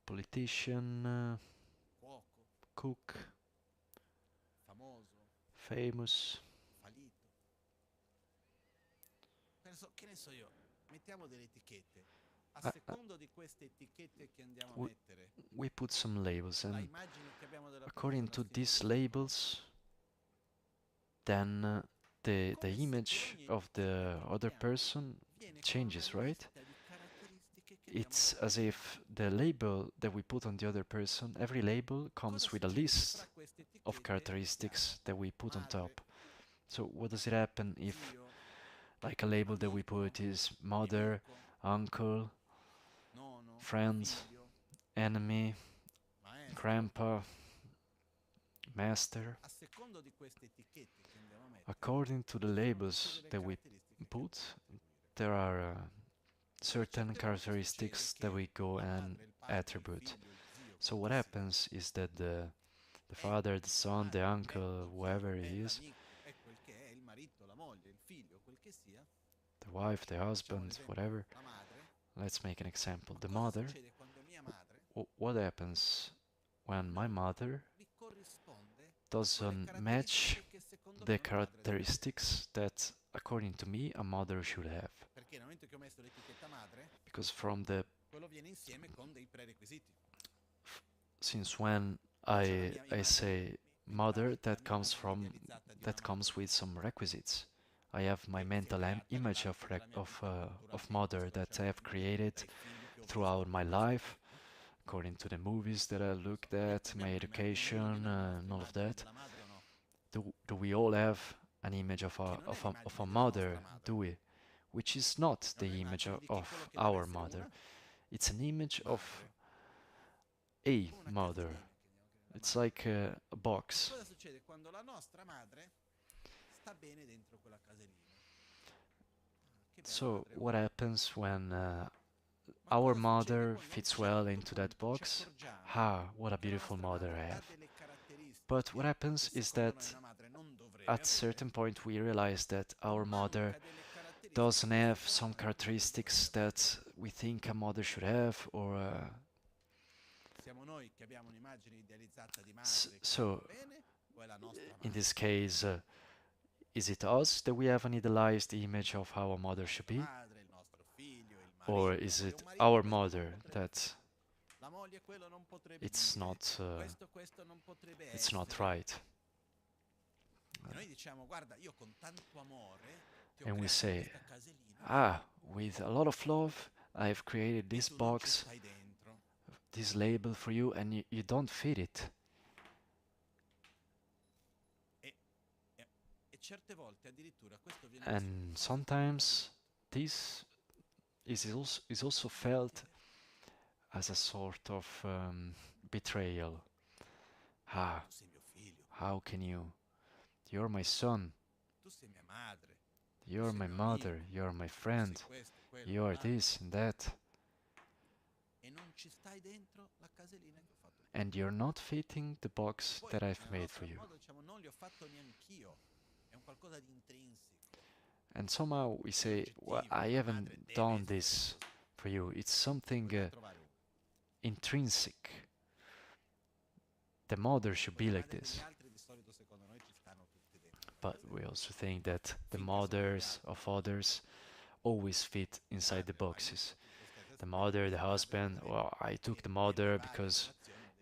politician, cook, famous. We put some labels, and according to these labels, then the image of the other person changes, right? It's as if the label that we put on the other person, every label comes with a list of characteristics that we put on top. So what does it happen if, like, a label that we put is mother, uncle, friend, enemy, grandpa, master? According to the labels that we put, there are certain characteristics that we go and attribute. So what happens is that the father, the son, the uncle, whoever it is, the wife, the husband, whatever. Let's make an example. The mother. What happens when my mother doesn't match the characteristics that, according to me, a mother should have? Because since when I say mother, that comes with some requisites. I have my mental image of mother that I have created throughout my life, according to the movies that I looked at, my education, and all of that. Do we all have an image of a mother? Do we? Which is not the image of our mother. It's an image of a mother. It's like a box. So what happens when our mother fits well into that box? What a beautiful mother I have. But what happens is that at a certain point we realize that our mother doesn't have some characteristics that we think a mother should have, or so in this case, is it us that we have an idealized image of how a mother should be? Or is it our mother that it's not right? And we say, with a lot of love, I've created this box, this label for you, and you don't fit it. And sometimes this is also felt as a sort of betrayal. How can you? You're my son. You're my mother. You're my friend. You're this and that. And you're not fitting the box that I've made for you. And somehow we say, well, I haven't done this for you. It's something intrinsic. The mother should be like this. But we also think that the mothers of others always fit inside the boxes. The mother, the husband, well, I took the mother because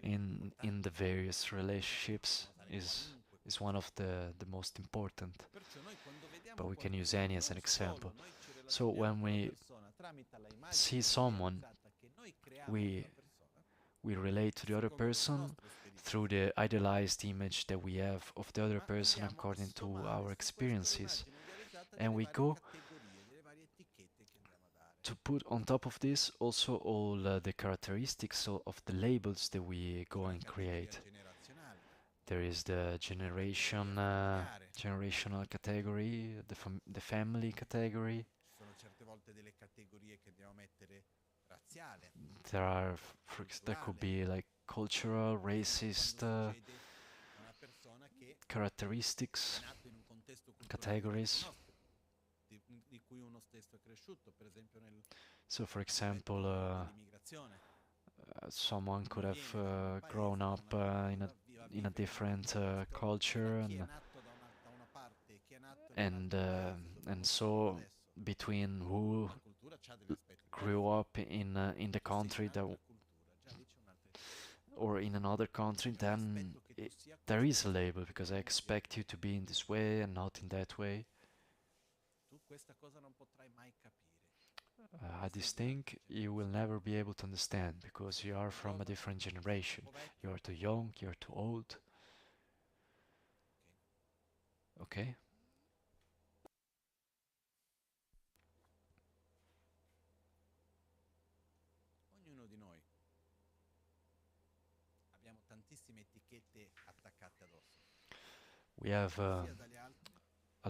in the various relationships is one of the most important. But we can use any as an example. So when we see someone, we relate to the other person through the idealized image that we have of the other person according to our experiences. And we go to put on top of this also all the characteristics of the labels that we go and create. There is the generational category, the family category. There could be like cultural, racist characteristics, categories. So, for example, someone could have grown up in a different culture, and so between who grew up in the country that or in another country, then there is a label because I expect you to be in this way and not in that way. This thing you will never be able to understand because you are from a different generation. You are too young, you're too old. Okay? We have a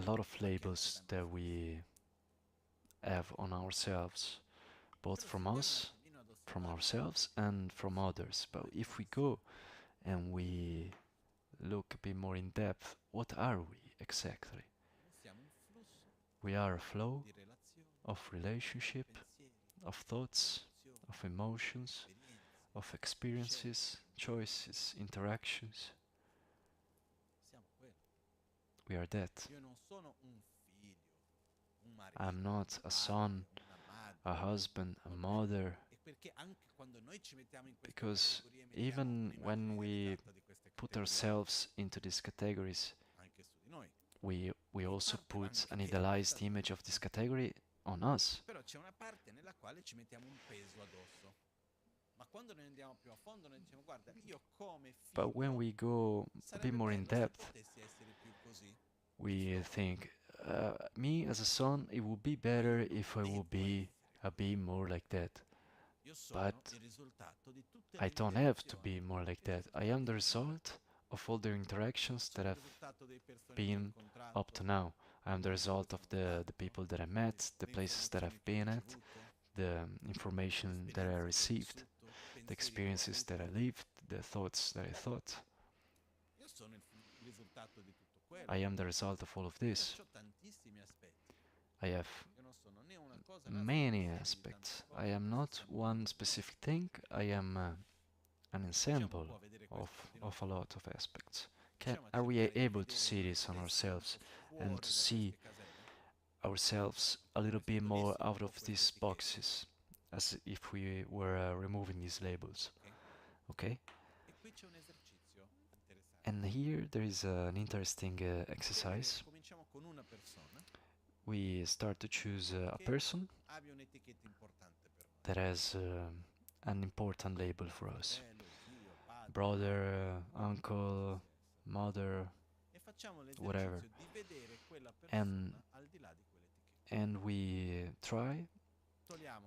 lot of labels that we have on ourselves both from us, from ourselves, and from others. But if we go and we look a bit more in depth, what are we exactly? We are a flow of relationship, of thoughts, of emotions, of experiences, choices, interactions. We are that. I'm not a son, a husband, a mother, because even when we put ourselves into these categories, we also put an idealized image of this category on us. But when we go a bit more in depth, we think, me as a son, it would be better if I would be a bit more like that. But I don't have to be more like that. I am the result of all the interactions that have been up to now. I am the result of the people that I met, the places that I've been at, the information that I received, the experiences that I lived, the thoughts that I thought. I am the result of all of this. I have many aspects. I am not one specific thing. I am an ensemble of a lot of aspects. Are we able to see this on ourselves and to see ourselves a little bit more out of these boxes, as if we were removing these labels? Okay? And here there is an interesting exercise. We start to choose a person that has an important label for us. Brother, uncle, mother, whatever. And we try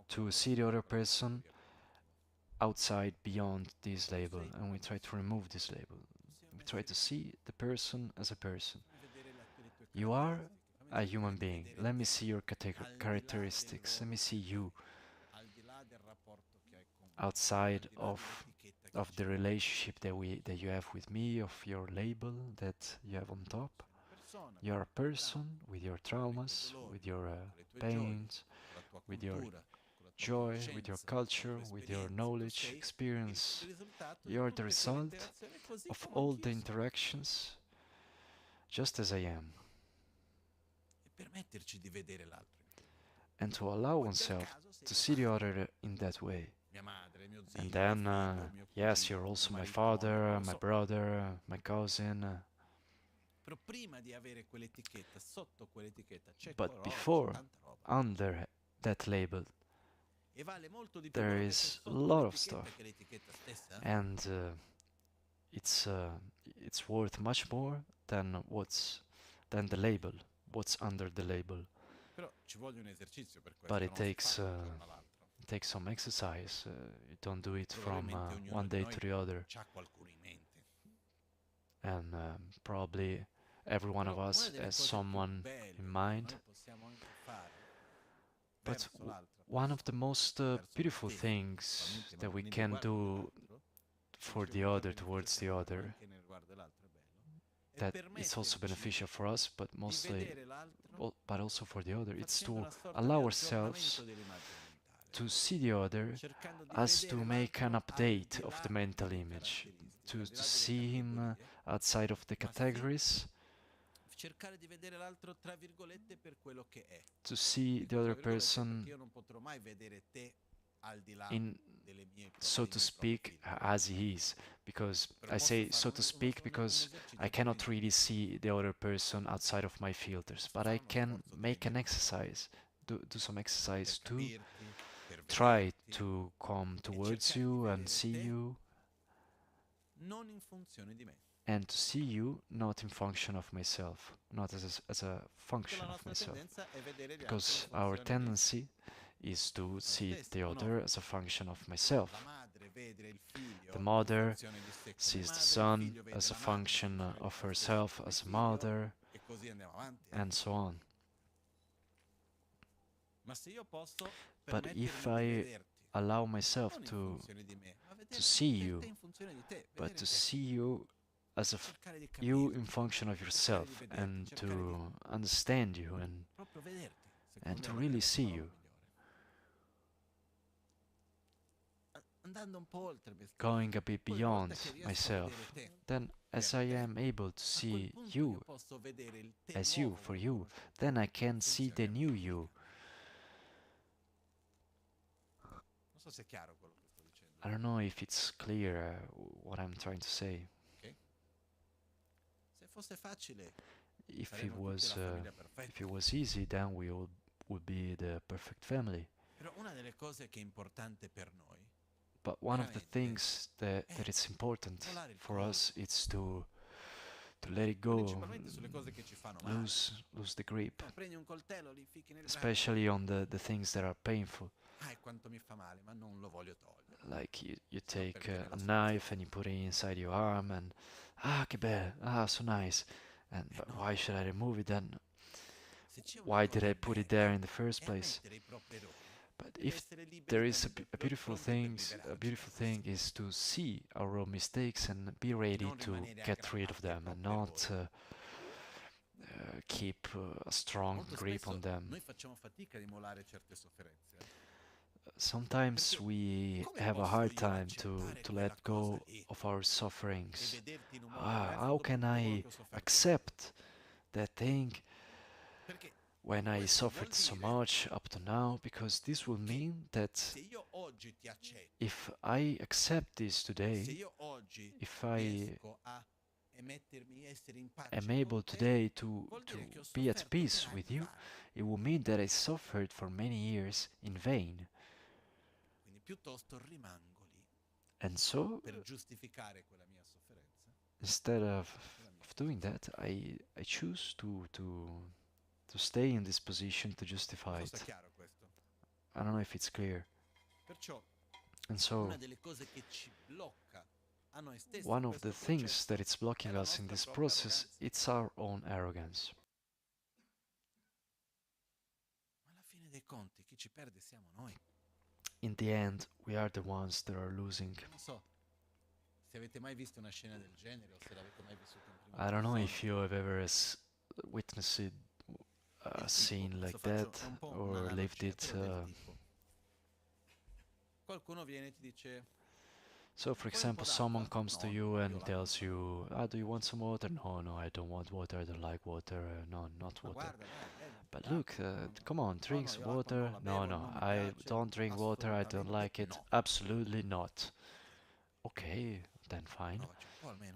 to see the other person outside, beyond this label, and we try to remove this label. We try to see the person as a person. You are a human being. Let me see your characteristics. Let me see you outside of the relationship that you have with me, of your label that you have on top. You are a person with your traumas, with your pains, with your joy, with your culture, with your knowledge, experience. You are the result of all the interactions, just as I am. And to allow oneself to see the other in that way. And then, yes, you're also my father, my brother, my cousin. But before, under that label, there is a lot of stuff, and it's worth much more than the label, what's under the label. But it takes some exercise. You don't do it from one day to the other. And probably every one of us has someone in mind. But one of the most beautiful things that we can do for the other, towards the other, that it's also beneficial for us, but mostly, but also for the other, it's to allow ourselves to see the other as to make an update of the mental image, to see him outside of the categories, to see the other person in, so to speak, as he is. Because I say so to speak because I cannot really see the other person outside of my filters, but I can make an exercise, do some exercise to try to come towards you and see you, and to see you not in function of myself, not as a function of myself, because our tendency is to see the other as a function of myself. The mother sees the son as a function of herself as a mother, and so on. But if I allow myself to see you, but to see you as you in function of yourself, and to understand you, and to really see you, going a bit beyond myself, then as I am able to see you as you for you, then I can see the new you. I don't know if it's clear what I'm trying to say. If it was easy, then we all would be the perfect family. But one of the things that it's important for us is to let it go, lose the grip, especially on the things that are painful. Like you take a knife and you put it inside your arm, and che bello, so nice. And but why should I remove it then? Why did I put it there in the first place? But if there is a beautiful thing is to see our own mistakes and be ready to get rid of them, and not keep a strong grip on them. Sometimes we have a hard time to let go of our sufferings. How can I accept that thing when I suffered so much up to now? Because this will mean that if I accept this today, if I am able today to be at peace with you, it will mean that I suffered for many years in vain. And so, instead of doing that, I choose to stay in this position to justify it. I don't know if it's clear. And so, one of the things that it's blocking us in this process, it's our own arrogance. In the end, we are the ones that are losing. I don't know if you have ever witnessed a scene like that or lived it. So, for example, someone comes to you and tells you, do you want some water? No, I don't want water, I don't like water, no, not water. But look, come on, drink some water. No, I don't drink water, I don't like it. Absolutely not. Okay, then fine.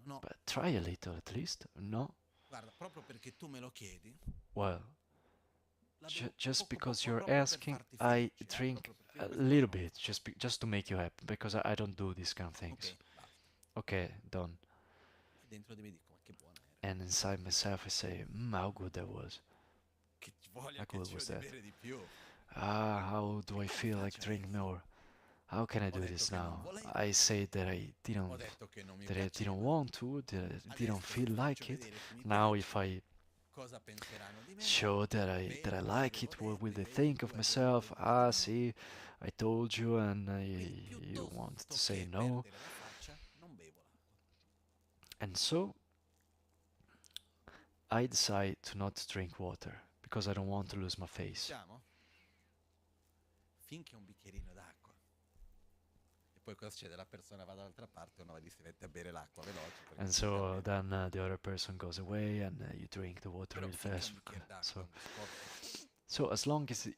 But try a little at least. No. Well, just because you're asking, I drink a little bit, just to make you happy, because I don't do these kind of things. Okay, done. And inside myself I say, how good that was. How good was that? How do I feel like drinking more? How can I do this now? I say that I didn't want to, that I didn't feel like it. Now if I show that I like it, what will they think of myself? See, I told you, and you want to say no. And so I decide to not drink water because I don't want to lose my face. And so then the other person goes away, and you drink the water real fast. So as long as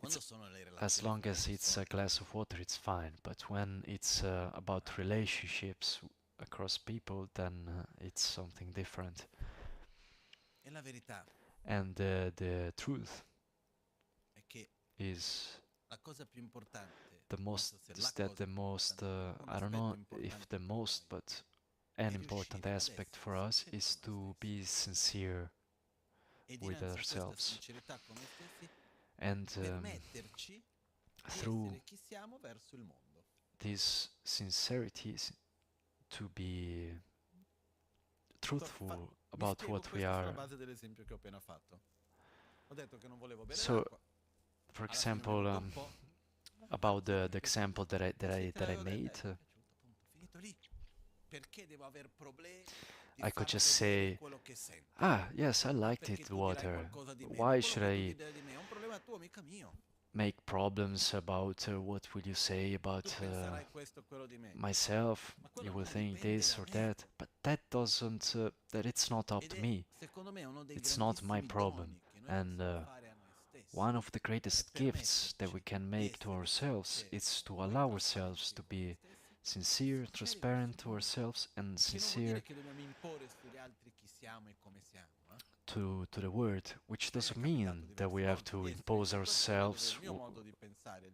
it's a glass of water, it's fine. But when it's about relationships across people, then it's something different. And the truth is I don't know if the most, but an important aspect for us is to be sincere with ourselves, and through this sincerity to be truthful about what we are. So For example, about the example that I made, I could just say, ah, yes, I liked it, water. Why should I make problems about what will you say about myself? You will think this or that, but that doesn't, that it's not up to me. It's not my problem. And one of the greatest gifts that we can make to ourselves is to allow ourselves to be sincere, transparent to ourselves, and sincere to the world, which doesn't mean that we have to impose ourselves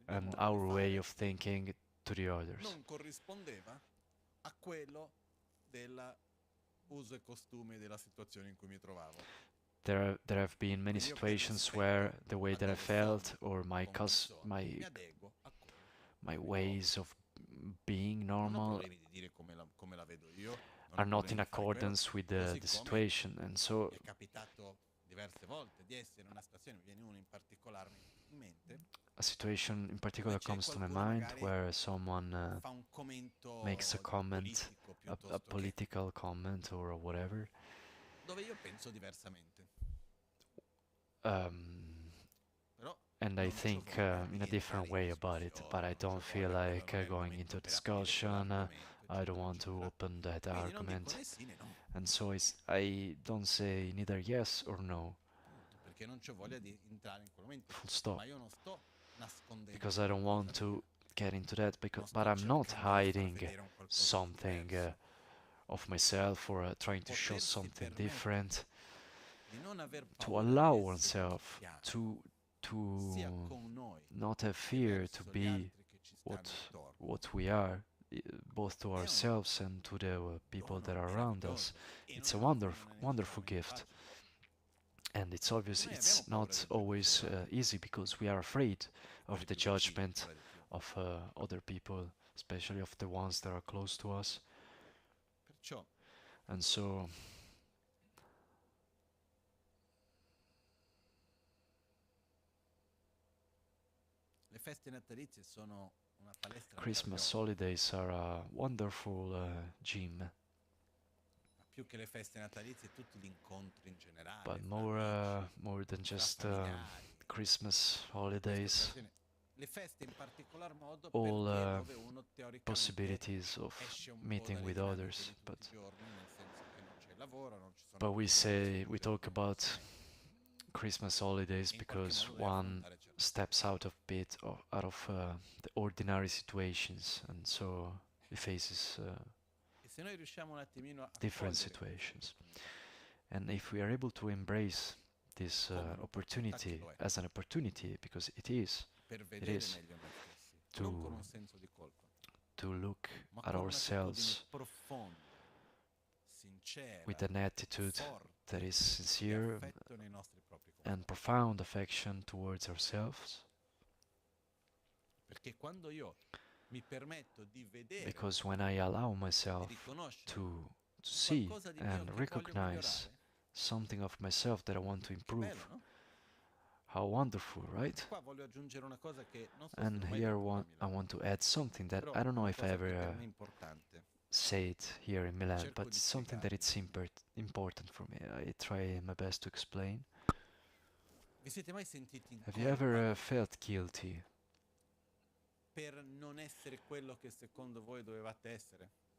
and our way of thinking to the others. There have been many situations where the way that I felt or my ways of being normal are not in accordance with the situation, and so a situation in particular comes to my mind where someone makes a comment, a political comment or whatever, and I think in a different way about it, but I don't feel like going into discussion. I don't want to open that argument, and so I don't say neither yes or no. Full stop. Because I don't want to get into that, but I'm not hiding something of myself or trying to show something different. To allow oneself to not have fear to be what we are, both to ourselves and to the people that are around us. It's a wonderful gift. And it's obvious it's not always easy because we are afraid of the judgment of other people, especially of the ones that are close to us. And so Christmas holidays are a wonderful gym. But more than just Christmas holidays, all possibilities of meeting with others. But we talk about Christmas holidays because one steps out of the ordinary situations, and so he faces different situations. And if we are able to embrace this opportunity as an opportunity, because it is to look at ourselves with an attitude that is sincere and profound affection towards ourselves. Because when I allow myself to see and recognize something of myself that I want to improve, how wonderful, right? And here I want to add something that I don't know if I ever say it here in Milan, but it's something that it's important for me. I try my best to explain. Have you ever felt guilty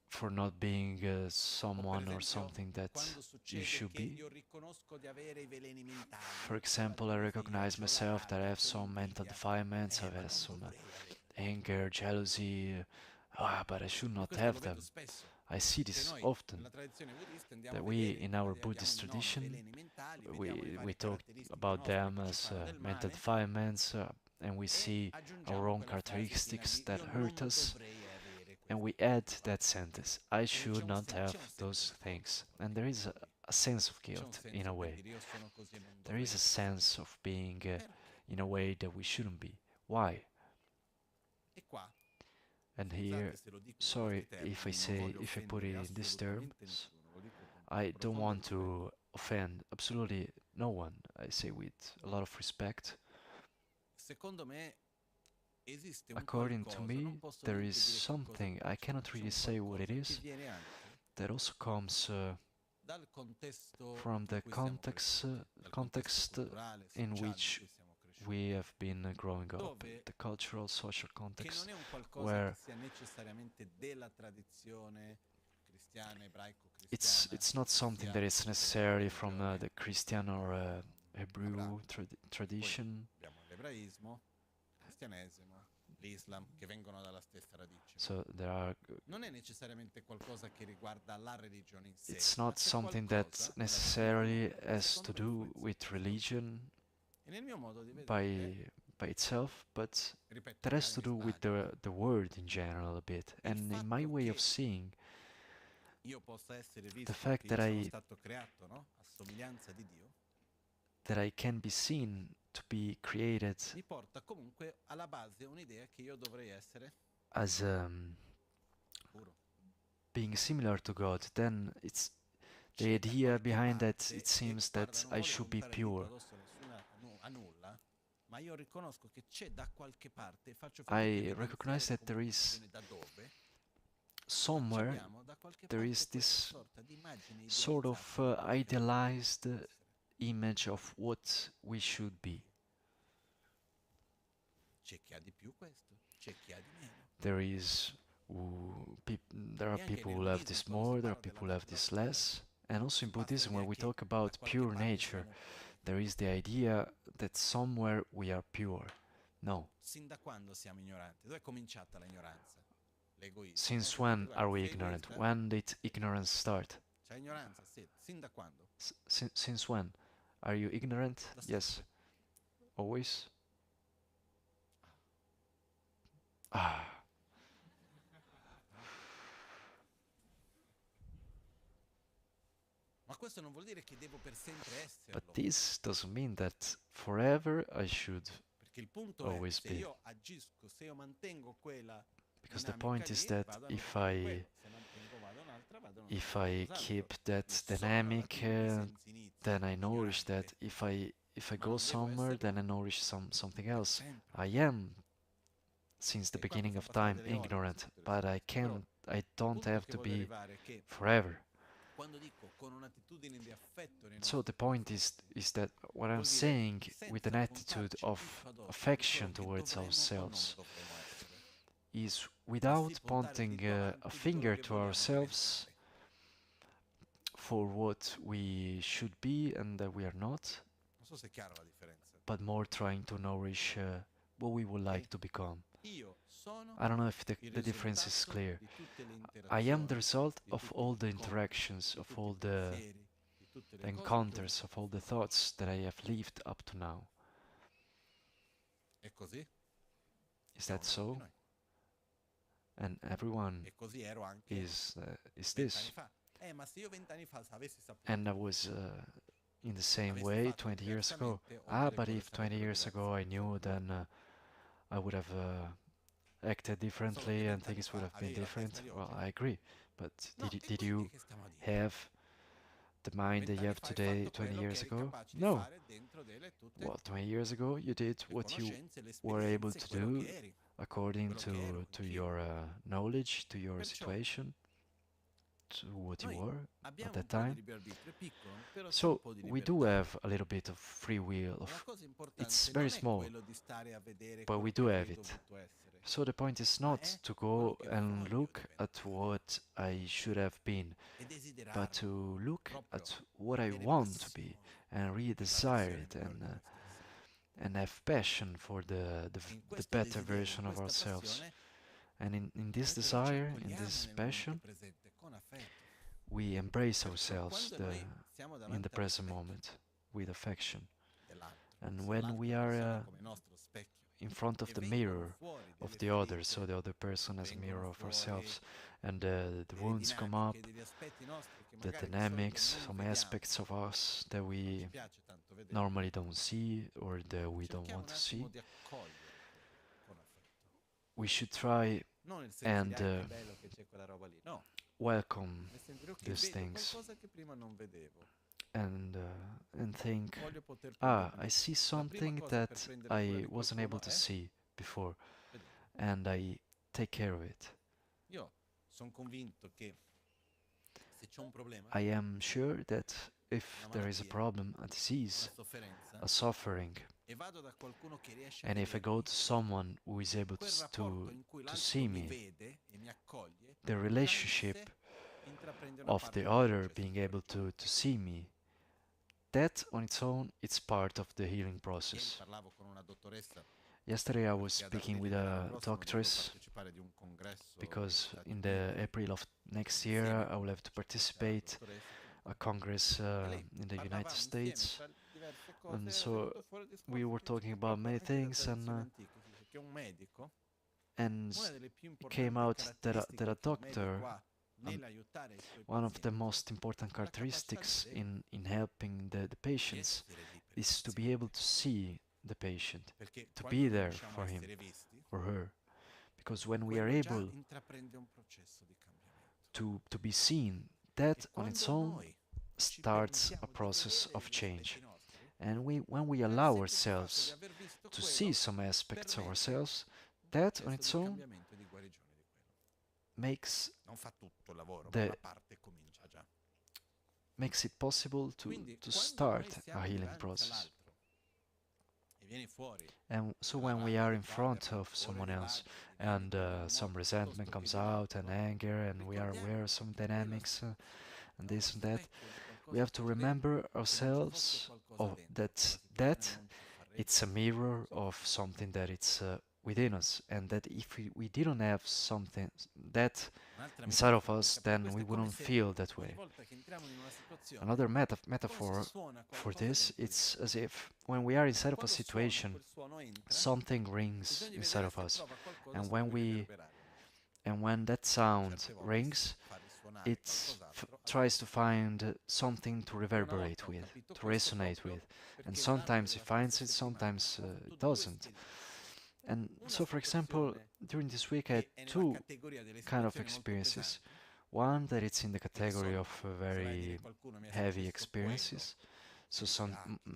for not being someone or something that you should be? For example, I recognize myself that I have some mental defilements, I have some anger, jealousy, but I should not have them. I see this often, that we, in our Buddhist tradition, we talk about them as mental defilements, and we see our own characteristics that hurt us, and we add that sentence, I should not have those things. And there is a sense of guilt, in a way. There is a sense of being in a way that we shouldn't be. Why? And here, sorry if I put it in these terms, I don't want to offend absolutely no one. I say with a lot of respect. secondo me esiste un according to qualcosa, non me, posso there neanche is dire che cosa something, I c'è, ma cannot c'è really un say what it qualcosa che is, viene anche that also comes dal contesto from in the cui siamo cresciuti, dal contesto context culturale, in sociale in which cui siamo cresciuti, we have been growing up, dove the cultural, social che non context, è un qualcosa che where sia necessariamente della tradizione cristiana, ebraico-cristiana, it's not che something sia that is della necessarily from religione the Christian or Hebrew abramica. Poi tradition. abbiamo l'ebraismo, il cristianesimo, l'Islam, che vengono dalla stessa radice. So there are. Non è necessariamente qualcosa che riguarda la religione in sé, It's ma not c'è something that qualcosa nella vita necessarily dell'uomo che has to secondo me do influenza with questa cosa. religion E nel mio modo di vedere, by itself, but ripeto, that has magari to mi do with sbaglio, the word in general a bit. il And in my fatto way of che seeing, io possa essere the visto fact che that io sono stato creato, no? A somiglianza di Dio, I can be seen to be created mi porta comunque alla base un'idea che io dovrei essere as puro. being similar to God, then it's the C'è da idea qualche behind that it parte, e seems guarda, that non I voglio should be puntare il dito pure. addosso a nulla, ma io riconosco che c'è da qualche parte, faccio fatica a I evidenziare recognize la that there is comunicazione da dove, ma ci somewhere abbiamo da qualche there is parte questa this sorta di immagine sort of idealizzata di quello che noi dovremmo idealized essere. image of what we should be. C'è chi ha di più questo, c'è chi ha di meno. There is there are E anche people nel who have buddismo, this quando si more, there are parla della people who have natura this pura, less, and also in si passa Buddhism, l'idea when we che talk da about qualche pure parte nature, siamo puri. there is the idea that somewhere we are pure. No. Sin da quando siamo ignoranti? Dove è cominciata l'ignoranza? L'egoismo, no? Since Perché tu when guarda, are we sei ignorant? egoista? When did ignorance start? C'è ignoranza? Sì. Sin da quando? Since when? Are you ignorant? Da Yes. sempre. Always? Ah. No? Ma questo non vuol dire che devo per sempre But esserlo. this doesn't mean that forever I should Perché il punto è, always se be. io agisco, se io mantengo quella Because the dinamica point is lì, that vado a nutrirmi quello. Se mantengo vado a un'altra, vado a if nutrirmi I qualcos'altro. keep that Il sono alla dynamic, fine senza inizio, then I nourish that. ignorante. If I Ma go non devo somewhere, then esserlo I nourish something per else. sempre. I am since the E qua beginning possiamo of passare time delle ore a ignorant, discutere su but questo. Però I il don't punto have che to voglio be arrivare è che forever. quando dico con un'attitudine di affetto nei So the nostri point confronti, is that what I'm vuol dire saying with an senza attitude puntarci of tutto addosso di quello affection che towards dovremmo o non ourselves dovremmo essere, is bensì without puntare il pointing dito a avanti di quello finger che to vogliamo ourselves diventare. for what we should be and that we are not, Non so se è chiara la differenza. but more trying to nourish what we would like Ok? to become. Io sono I don't know if il the difference is risultato clear. di tutte le I am the interazioni, result di of tutti gli all the incontri, interactions, di of tutti i all pensieri, di tutte the le cose che ho encounters, of vissuto all the finora. thoughts that I have lived up to now. È così? Is E that ognuno di so? noi. And everyone E così ero anche is 20 this. anni fa. Ma se io 20 anni fa avessi saputo, And I was in the same avessi way fatto 20 years ago. diversamente, Ah, oggi le but cose if 20 sarebbero years diverse. ago I knew, Sarebbero then I would have acted solo che differently and 20 anni things would fa have been avevi la testa different. di Well, oggi? I agree. But No, e did quindi you che stiamo a dire? have the mind that 20 you anni have fa hai today fatto 20 quello che years eri ago? capace di No. fare dentro delle tutte Well, 20 years ago you did le what you conoscenze, le were able esperienze, to quello do che eri, according quello che ero to anch'io. your knowledge, to your Perciò situation, to what you noi were at abbiamo that un po' di time. libero arbitrio, è piccolo, però c'è un So po' di we do libertà. have a little bit of free will. E la cosa It's importante very non è small, quello di stare a vedere but we quello do che have avrei it. dovuto essere, So the point is ma not è to quello go che and voglio look at diventare what I should have been, e but desiderarlo, to look proprio at what I avere want to be passione and really per la desire versione it migliore di noi stessi. and have passion for E in the questo better desiderio, in version of questa ourselves. passione, And in this noi però ci desire, in accogliamo this nel momento passion, presente con affetto. we embrace Perciò ourselves quando noi siamo in the davanti allo present specchio moment with affection. dell'altro, And sia when we l'altra persona are come nostro specchio, in front of e the vengono mirror fuori of delle the other, so ferite, the other person as a vengono mirror of fuori ourselves, and the delle wounds come up, dinamiche, degli aspetti nostri che the magari di solito dynamics, non some vediamo, aspects of us that non we ci piace tanto vedere, normally don't see or that we don't cerchiamo want un to attimo see. di accogliere quello con affetto. We should try Non nel senso di, and che bello che c'è quella roba lì, no. welcome Nel senso di, ok, these vedo things qualcosa che prima non vedevo. and think, Voglio poter ah, I prendermi see la prima something cosa per that prendere cura I di wasn't able qualcuno to è see before, vedere. and I take care of it. Io sono convinto che se c'è un problema, I am sure that if una there is a malattia, problem, a una disease, sofferenza, a suffering, e vado da qualcuno che riesce a and if I go vedermi, to someone who is able quel rapporto in cui to l'altro see mi me, vede e mi accoglie, the già in sé relationship intraprende una of parte the del other processo being di able guarigione. to see me, that on its own, it's part of the healing Ieri process. parlavo con una dottoressa Yesterday I was perché ad speaking aprile with dell'anno a prossimo dovrò doctress partecipare di un congresso negli because Stati in the Uniti April of next year insieme I con will have to questa participate dottoressa a comunque. congress E lei in the United parlavamo insieme States, tra diverse cose and e è so venuto fuori il we discorso were che dice talking che about proprio many anche nelle things, tradizioni antiche si dice che un medico, and una delle più it came importanti out that caratteristiche a che un medico doctor, ha um, nell'aiutare i suoi one of the pazienti most important è la capacità di characteristics vedere, in helping the di patients essere lì per il is to be able paziente. to see the patient, Perché to quando be noi there riusciamo a for him essere visti, or her. Because when we are quello già able intraprende un processo di cambiamento. to be seen, that E on its quando own noi ci starts a permettiamo di process vedere of degli aspetti change. nostri, And when we già il allow semplice fatto di ourselves aver visto to see quello some aspects of permette ourselves, un that on processo its di own cambiamento e di guarigione di quello. makes Non fa tutto il lavoro, ma the una parte comincia già. makes it possible Quindi to quando noi start a siamo healing dinanzi process. all'altro e viene fuori And so quella when we rabbia are di in paura, il front of rancore someone di else rabbia, and dinamiche di some umore resentment piuttosto che comes out and dimentico, anger and we are aware of ricordiamoci some che quella dynamics situazione and è uno this and that, specchio di we qualcosa have to che c'è dentro. remember Se non ci fosse ourselves qualcosa of dentro, quella situazione that non ci farebbe it's a cambiare mirror così. of something that it's within us, and that if we didn't have something that Un'altra inside of metafora per us, capire then questo we è come wouldn't se feel that ogni way. volta che entriamo in una situazione Another è come se metaphor suona for qualcosa this, dentro di it's noi. as if when we are E inside of a quando suona, situation, quel suono entra, something rings bisogna inside vedere of se us, trova qualcosa and su cui riverberare o no. when that sound Certe volte rings, fa risuonare it qualcos'altro, altre tries to volte no. find something to E una volta reverberate ho with, capito to questo resonate proprio with, and perché nell'arco sometimes it della scorsa finds it, settimana sometimes ho it avuto due doesn't. esperienze. And Una so, for example, situazione during this week I had che è nella two categoria delle kind of situazioni molto experiences. pesanti, One that it's in the che di category of solito se vai a dire very a qualcuno mi è heavy successo quello, experiences. si So dice ah, che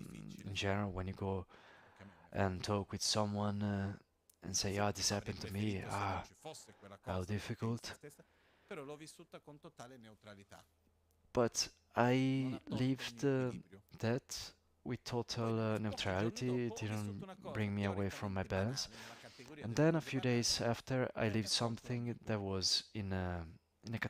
in difficile. general, when you go Anche a me mi ha and fatto talk with someone and say, sì, "Ah, this avrei happened to me," preferito se non ci fosse quella how cosa perché in se difficult. stessa, però l'ho vissuta con totale neutralità. But Non I ha tolto il lived mio equilibrio. that with Poi total pochi giorni neutrality. It dopo ho vissuto didn't una cosa bring me away from my teoricamente balance. banale, nella categoria And delle then a cose few banali, days after, I però mi lived ha tolto dal mio something that equilibrio. was in a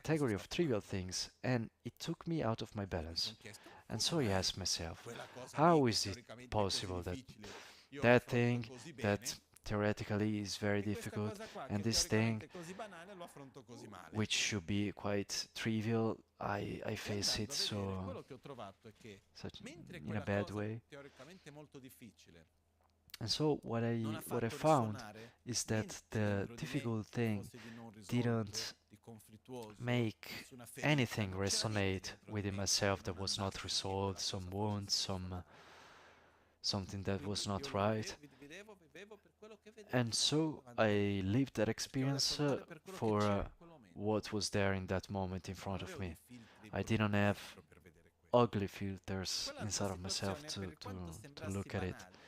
Questo category sta of trivial provando. things, and it took me out of my Allora mi balance. sono chiesto, And come so I mai asked myself, quella cosa lì how che is it teoricamente è così possible that difficile, io that l'affronto thing così that bene, theoretically is very e questa difficult, cosa qua and che this thing teoricamente è così banale lo affronto così male? which should be quite trivial, I E face it andando a vedere, so quello che ho trovato è che such mentre in a quella bad cosa way. teoricamente molto difficile And so non ha what I fatto found risuonare is that niente the dentro di me difficult che thing fosse di non risolto, didn't di conflittuoso, make nessuna ferita, anything non c'era niente resonate dentro di within me che myself that non was not andasse perché resolved, quella some cosa fosse wounds, solucionare. something E that was quindi io not lo right. vivevo per quello che vedevo And e andavo so avanti I così. lived that Perché volevo experience affrontare per quello che for c'era in quel momento. what was there in that moment in Non front of avevo dei me. filtri I didn't brutti have dentro per vedere quello. ugly E filters quell'altra inside of myself situazione, per quanto to sembrassi look at it. banale,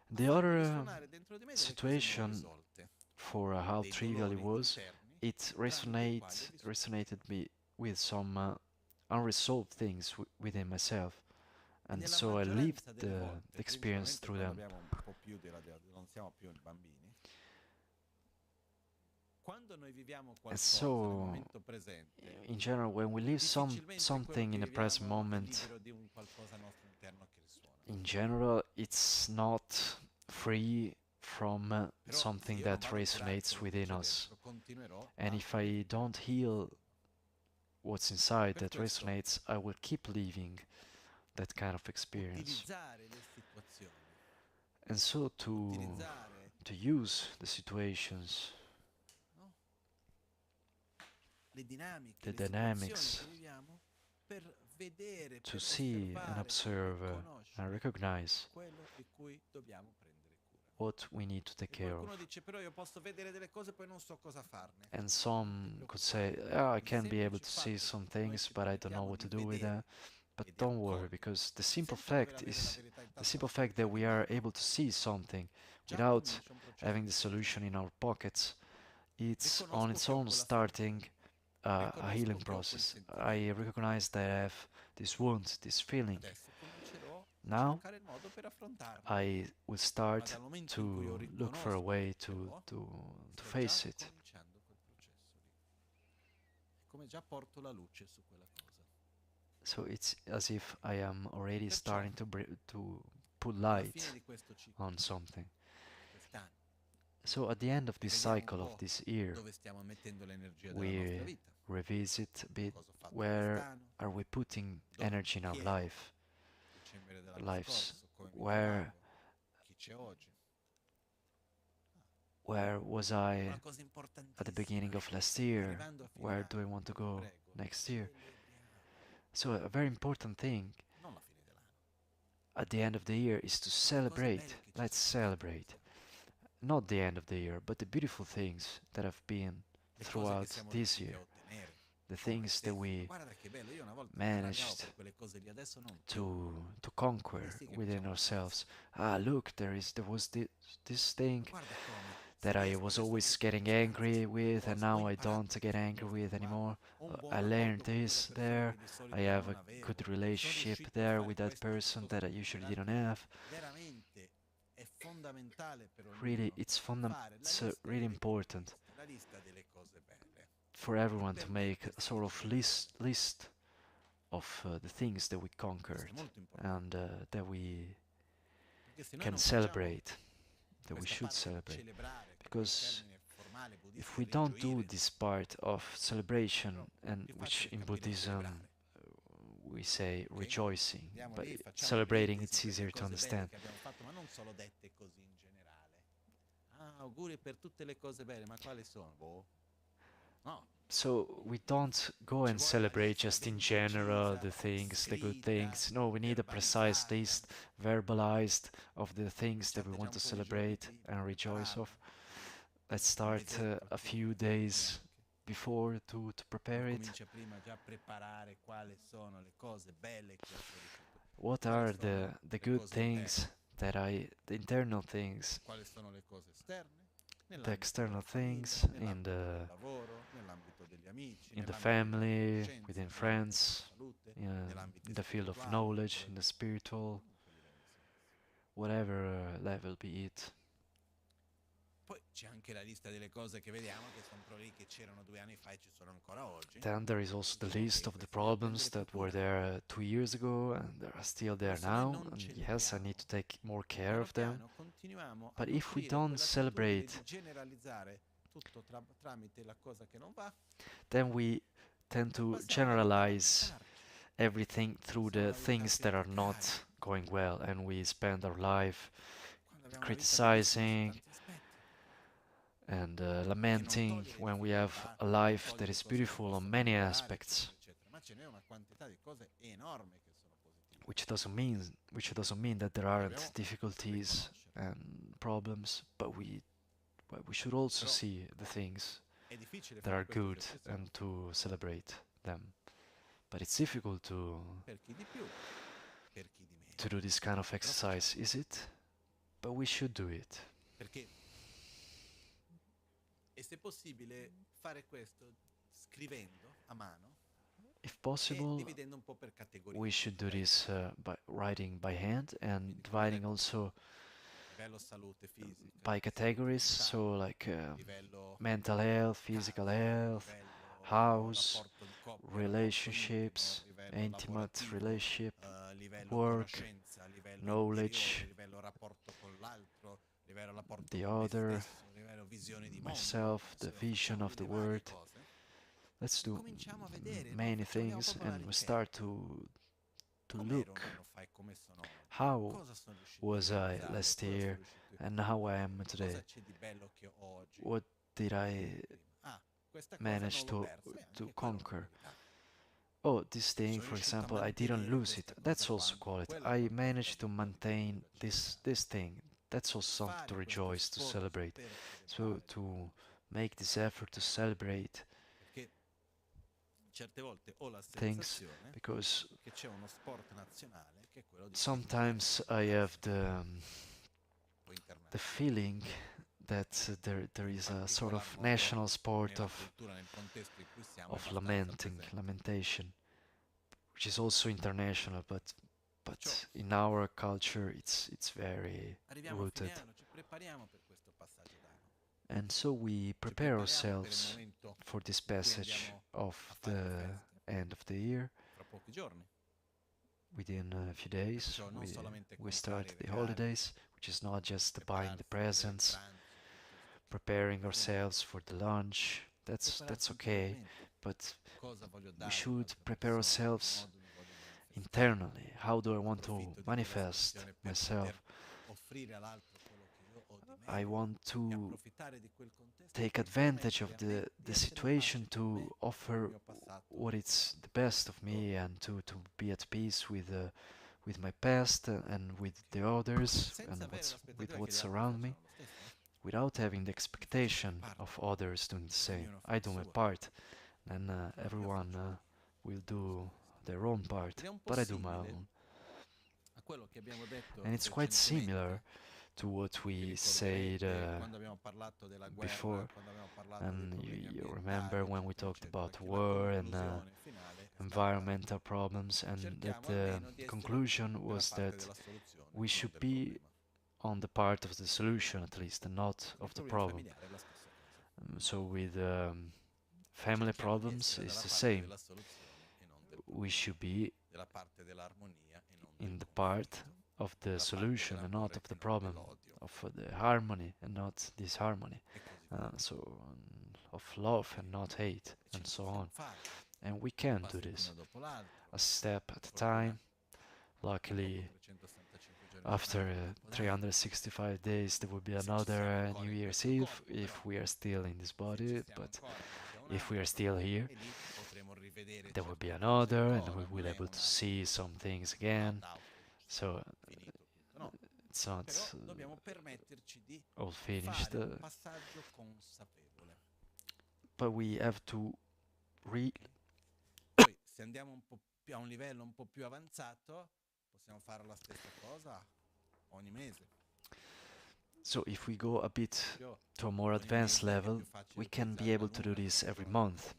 ha The fatto other risuonare dentro di me delle cose non situation risolte, for how dei trivial it dolori was, interni it tramite i quali ho vissuto resonated quello. me with some unresolved things within myself, E and nella so I lived maggioranza delle the volte, experience principalmente through quando them. abbiamo un po' più non siamo più bambini, quando noi viviamo And qualcosa nel so, momento presente, in general, when we live difficilmente quello something che in the present viviamo è moment, libero di un qualcosa nostro interno che risuona. in general, it's not free from Però se something io non that vado a curare resonates quello che within c'è us. dentro, continuerò And a if I don't verificarlo. heal what's inside Per that questo resonates, I will keep living that kind of experience. utilizzare le situazioni, And so utilizzare to use the situations, no? Le dinamiche, the le situazioni dynamics, che viviamo per vedere, to per see and osservare, per observe and riconoscere recognize quello di cui dobbiamo prendere cura. what we need to take E care qualcuno of. dice però io posso vedere delle cose e poi non so cosa farne. And Non ti some could say, preoccupare. oh, I Il can be able semplice to see fatto che some noi things, ci but I don't know permettiamo what di to do with that. vedere But don't worry, because the simple fact that we are able to see something without having the solution in our pockets, it's on its own starting a healing process. I recognize that I have this wound, this feeling. Now I will start to look for a way to face it. So it's as if I am already starting to put light on something. So at the end of this cycle of this year, we revisit a bit where are we putting energy in our lives, where was I at the beginning of last year, where do I want to go next year. So a very important thing at the end of the year is to celebrate. Let's celebrate. Not the end of the year, but the beautiful things that have been throughout this year. The things that we managed to conquer within ourselves. Ah, look, there was this thing that I was always getting angry with, and now I don't get angry with anymore. I learned this there. I have a good relationship there with that person that I usually didn't have. Really, it's really important for everyone to make a sort of list of the things that we conquered and that we can celebrate, that we should celebrate. Because if we don't do this part of celebration, and which in Buddhism we say rejoicing, but celebrating it's easier to understand. So we don't go and celebrate just in general the things, the good things. No, we need a precise list, verbalized, of the things that we want to celebrate and rejoice of. Let's start a few days before to prepare it. What are the good things the internal things, the external things in the family, within friends, in the field of knowledge, in the spiritual, whatever level be it. Then there is also the list of the problems that were there 2 years ago and they are still there now, and yes, I need to take more care of them. But if we don't celebrate, then we tend to generalize everything through the things that are not going well, and we spend our life criticizing and lamenting when we have a life that is beautiful on many aspects, which doesn't mean that there aren't difficulties and problems, but we should also see the things that are good and to celebrate them. But it's difficult to do this kind of exercise, is it? But we should do it. If possible, we should do this by writing by hand and dividing also by categories, so like mental health, physical health, house, relationships, intimate relationship, work, knowledge, the other, myself, the vision of the world. Let's do many things, and we start to look how was I last year and how I am today. What did I manage to conquer? Oh, this thing, for example, I didn't lose it. That's also quality. I managed to maintain this thing. That's also something to rejoice, to celebrate. So to make this effort to celebrate things, because sometimes I have the feeling that there is a sort of national sport of lamentation, which is also international, but in our culture it's very rooted. And so we prepare ourselves for this passage of the end of the year. Within a few days, we start the holidays, which is not just buying the presents, preparing ourselves for the lunch. That's okay, but we should prepare ourselves internally. How do I want to manifest myself? I want to take advantage of the situation to offer what is the best of me, and to be at peace with my past and with the others and with what's around me, without having the expectation of others doing the same. I do my part, and everyone will do their own part, but I do my own. And it's quite similar to what we said before, and you remember when we talked about war and environmental problems, and that the conclusion was that we should be on the part of the solution, at least, and not of the problem. So with family problems, it's the same. We should be in the part of the solution and not of the problem, of the harmony and not disharmony, of love and not hate, and so on. And we can do this a step at a time. Luckily, after 365 days there will be another New Year's Eve, if we are still in this body, but if we are still here, there will be another, and we will be able to see some things again. So it's not all finished, but we have to se andiamo un po' più a un livello un po' più avanzato, possiamo fare la stessa cosa ogni mese. So if we go a bit to a more advanced level, we can be able to do this every month,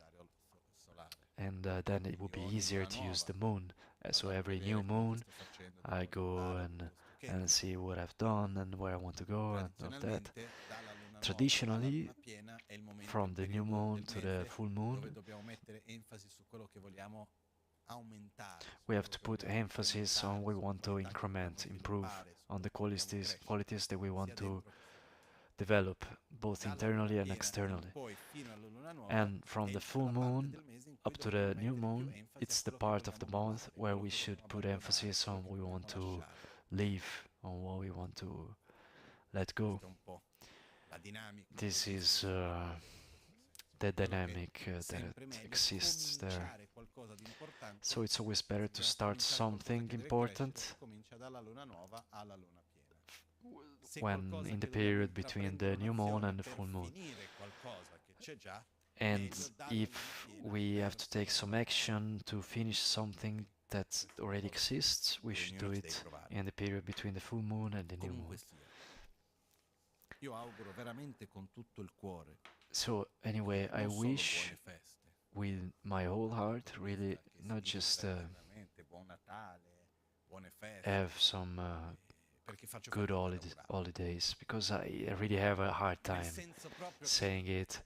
and then it will be easier to use the moon. So every new moon I go and see what I've done and where I want to go and all that. Traditionally, from the new moon to the full moon, we have to put emphasis on what we want to increment, improve, on the qualities that we want to develop, both internally and externally. And from the full moon up to the new moon, it's the part of the month where we should put emphasis on what we want to leave, on what we want to let go. This is the dynamic that exists there. So it's always better to start something important when in the period between the new moon and the full moon. And if we have to take some action to finish something that already exists, we should do it in the period between the full moon and the new moon. So anyway, I wish with my whole heart, really, not just have some good holidays, because I really have a hard time saying it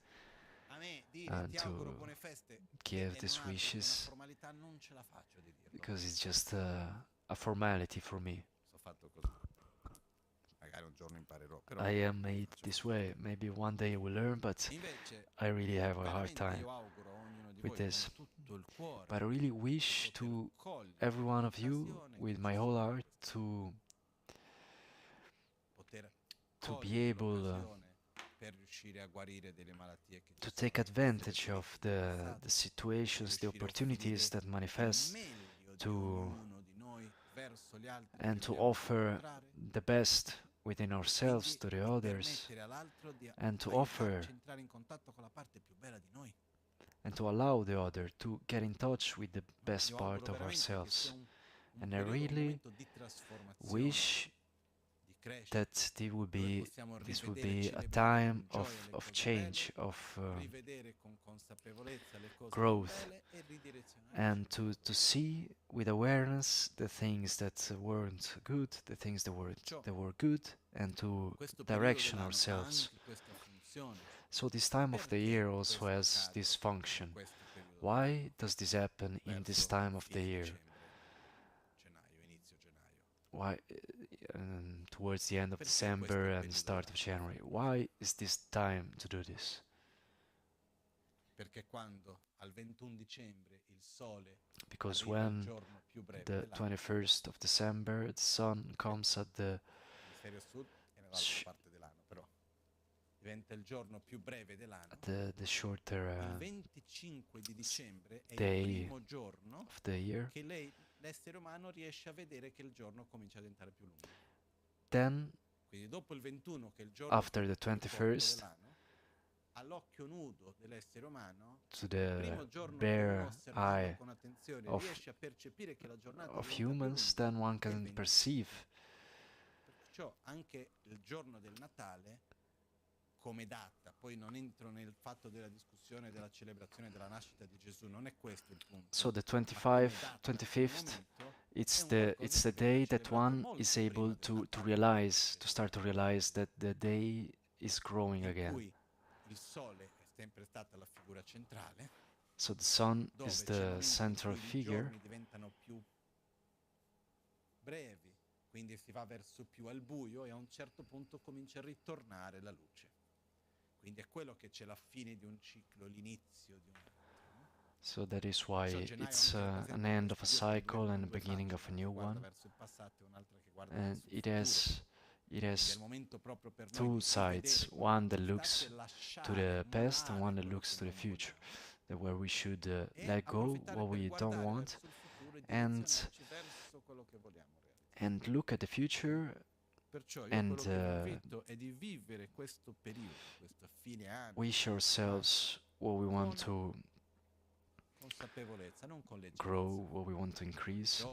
and to give these wishes, because it's just a formality for me. I am made this way. Maybe one day I will learn, but I really have a hard time with this. But I really wish to every one of you, with my whole heart, to be able to take advantage of the situations, the opportunities that manifest, and to offer the best within ourselves to the others, and to offer and to allow the other to get in touch with the best part of ourselves. And I really wish that this would be a time of change, of growth, and to see with awareness the things that weren't good, the things that were good, and to direction ourselves. So this time of the year also has this function. Why does this happen in this time of the year? Why, towards the end of December and start of January? Why is this time to do this? Because when the 21st of December, the sun comes at the the shorter day of the year, then after the 21st, to the bare eye of humans, then one can perceive come data, poi non entro nel fatto della discussione della celebrazione della nascita di Gesù, non è questo il punto. So the 25th, it's the day that one is able to start to realize that the day is growing again. Il sole è sempre stata la figura centrale. So the sun is the central figure. Diventano più brevi, quindi si va verso più al buio e a un certo punto comincia a ritornare la luce. Quindi è quello che c'è la fine di un ciclo, l'inizio di un altro. So that is why it's an end of a cycle and the beginning of a new one. And it has two sides, one that looks to the past and one that looks to the future, that where we should let go what we don't want and look at the future and wish ourselves what we want to grow, what we want to increase,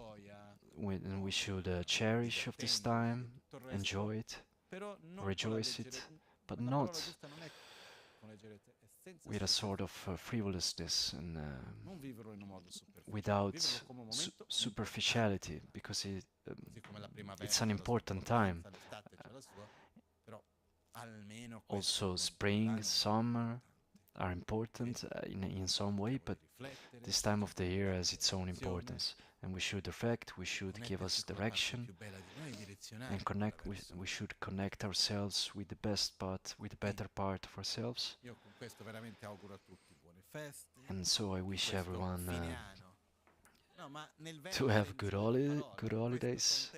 and we should cherish of this time, enjoy it, rejoice it, but not with a sort of frivolousness and without superficiality, because it's an important time. Also spring, summer are important in some way, but this time of the year has its own importance, and we should reflect, we should give us direction and connect. We should connect ourselves with the best part, with the better part of ourselves. And so I wish everyone to have good holidays.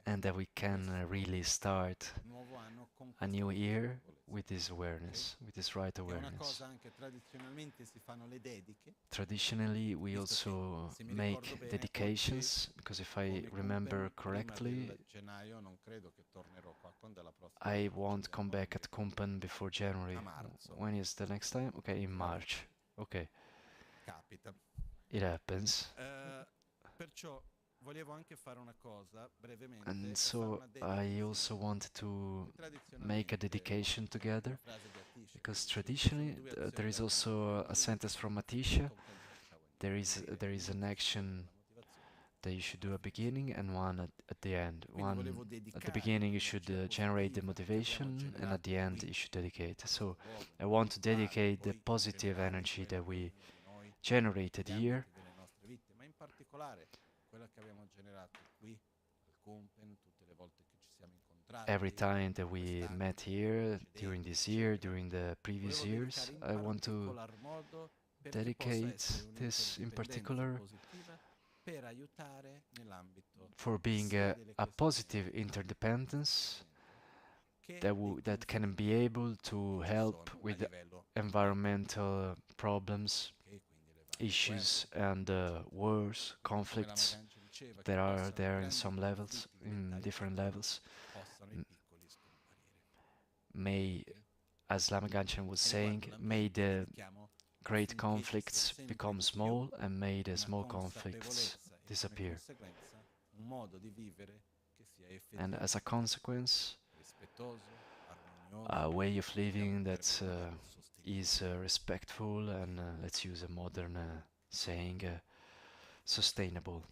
And that we can really start a new year with this awareness, with this right awareness. Traditionally, we also make dedications, because if I remember correctly, I won't come back at Kunpen before January. When is the next time? Okay, in March. Okay. It happens. And so I also want to make a dedication together, because traditionally there is also a sentence from Matisha. There is an action that you should do at the beginning and one at the end. One at the beginning you should generate the motivation, and at the end you should dedicate. So I want to dedicate the positive energy that we generated here, every time that we met here, during this year, during the previous years. I want to dedicate this in particular for being a positive interdependence that can be able to help with environmental problems, issues, and wars, conflicts that are there in some levels, in different levels. may, as Lama Gangchen was saying, may the great conflicts become small and may the small conflicts disappear. And as a consequence, a way of living that is respectful and, let's use a modern saying, sustainable.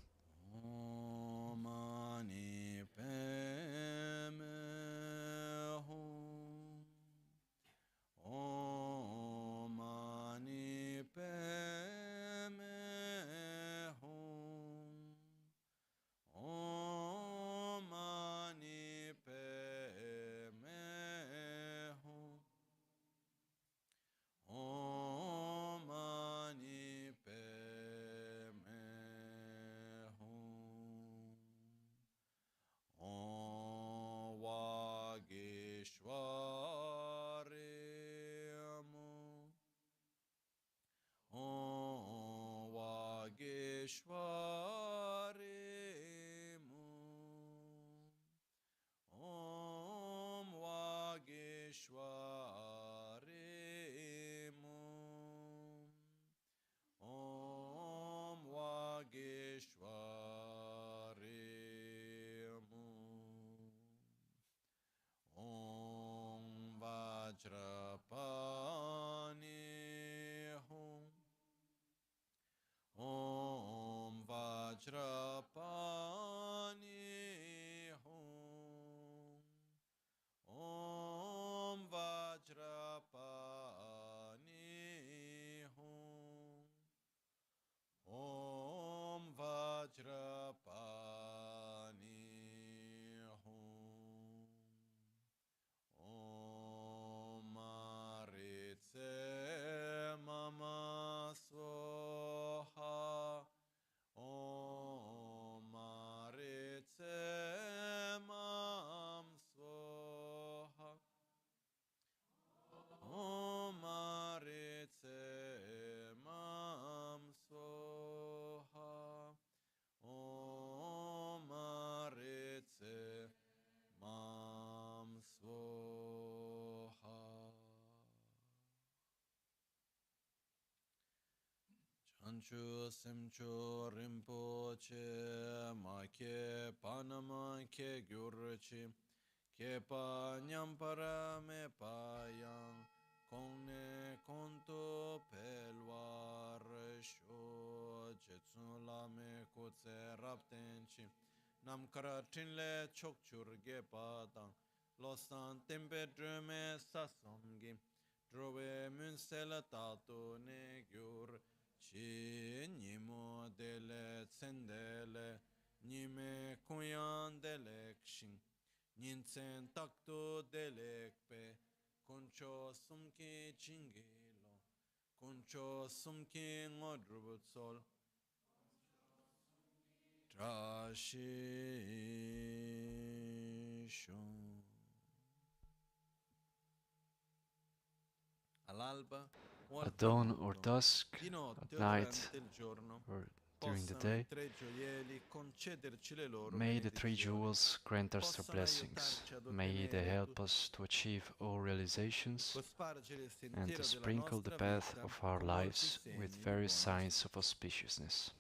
Chanchu semchu rinpoche ma ke panama ke gyurchi ke pa nyampara me pa yang kongne konto pelwar sho jetsun la me kutse raptenchi nam karatin le chokchur ge patang losan tempe drume sasomgi drove munsela tato ne gyur chi nimo dele tsendele nime kuyan delek shin ninsen takto delek pe koncho sumki chingilo koncho sumki ngodrubut sol trashishon all'alba At dawn or dusk, at night or during the day, may the three jewels grant us their blessings. May they help us to achieve all realizations and to sprinkle the path of our lives with various signs of auspiciousness.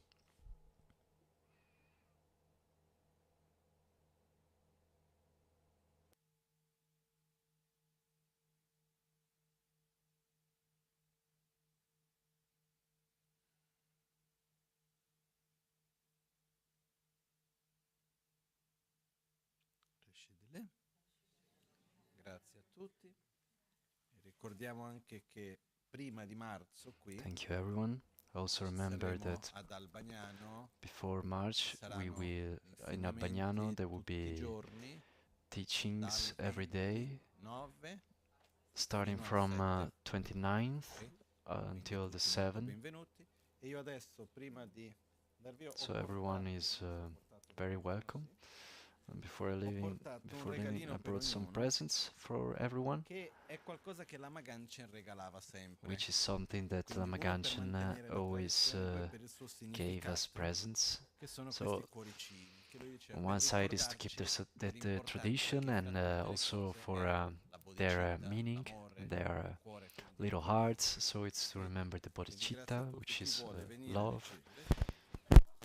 Grazie a tutti. Ricordiamo anche che prima di marzo qui Thank you, everyone. Also remember that before March, we will in Abbagnano there will be teachings every day, starting from 29th until the 7th. So everyone is very welcome. And before leaving, I brought some presents for everyone, which is something that Lama Gangchen always gave us presents. So on one side is to keep the tradition, and also for their meaning. They are little hearts, so it's to remember the bodhicitta, which is love.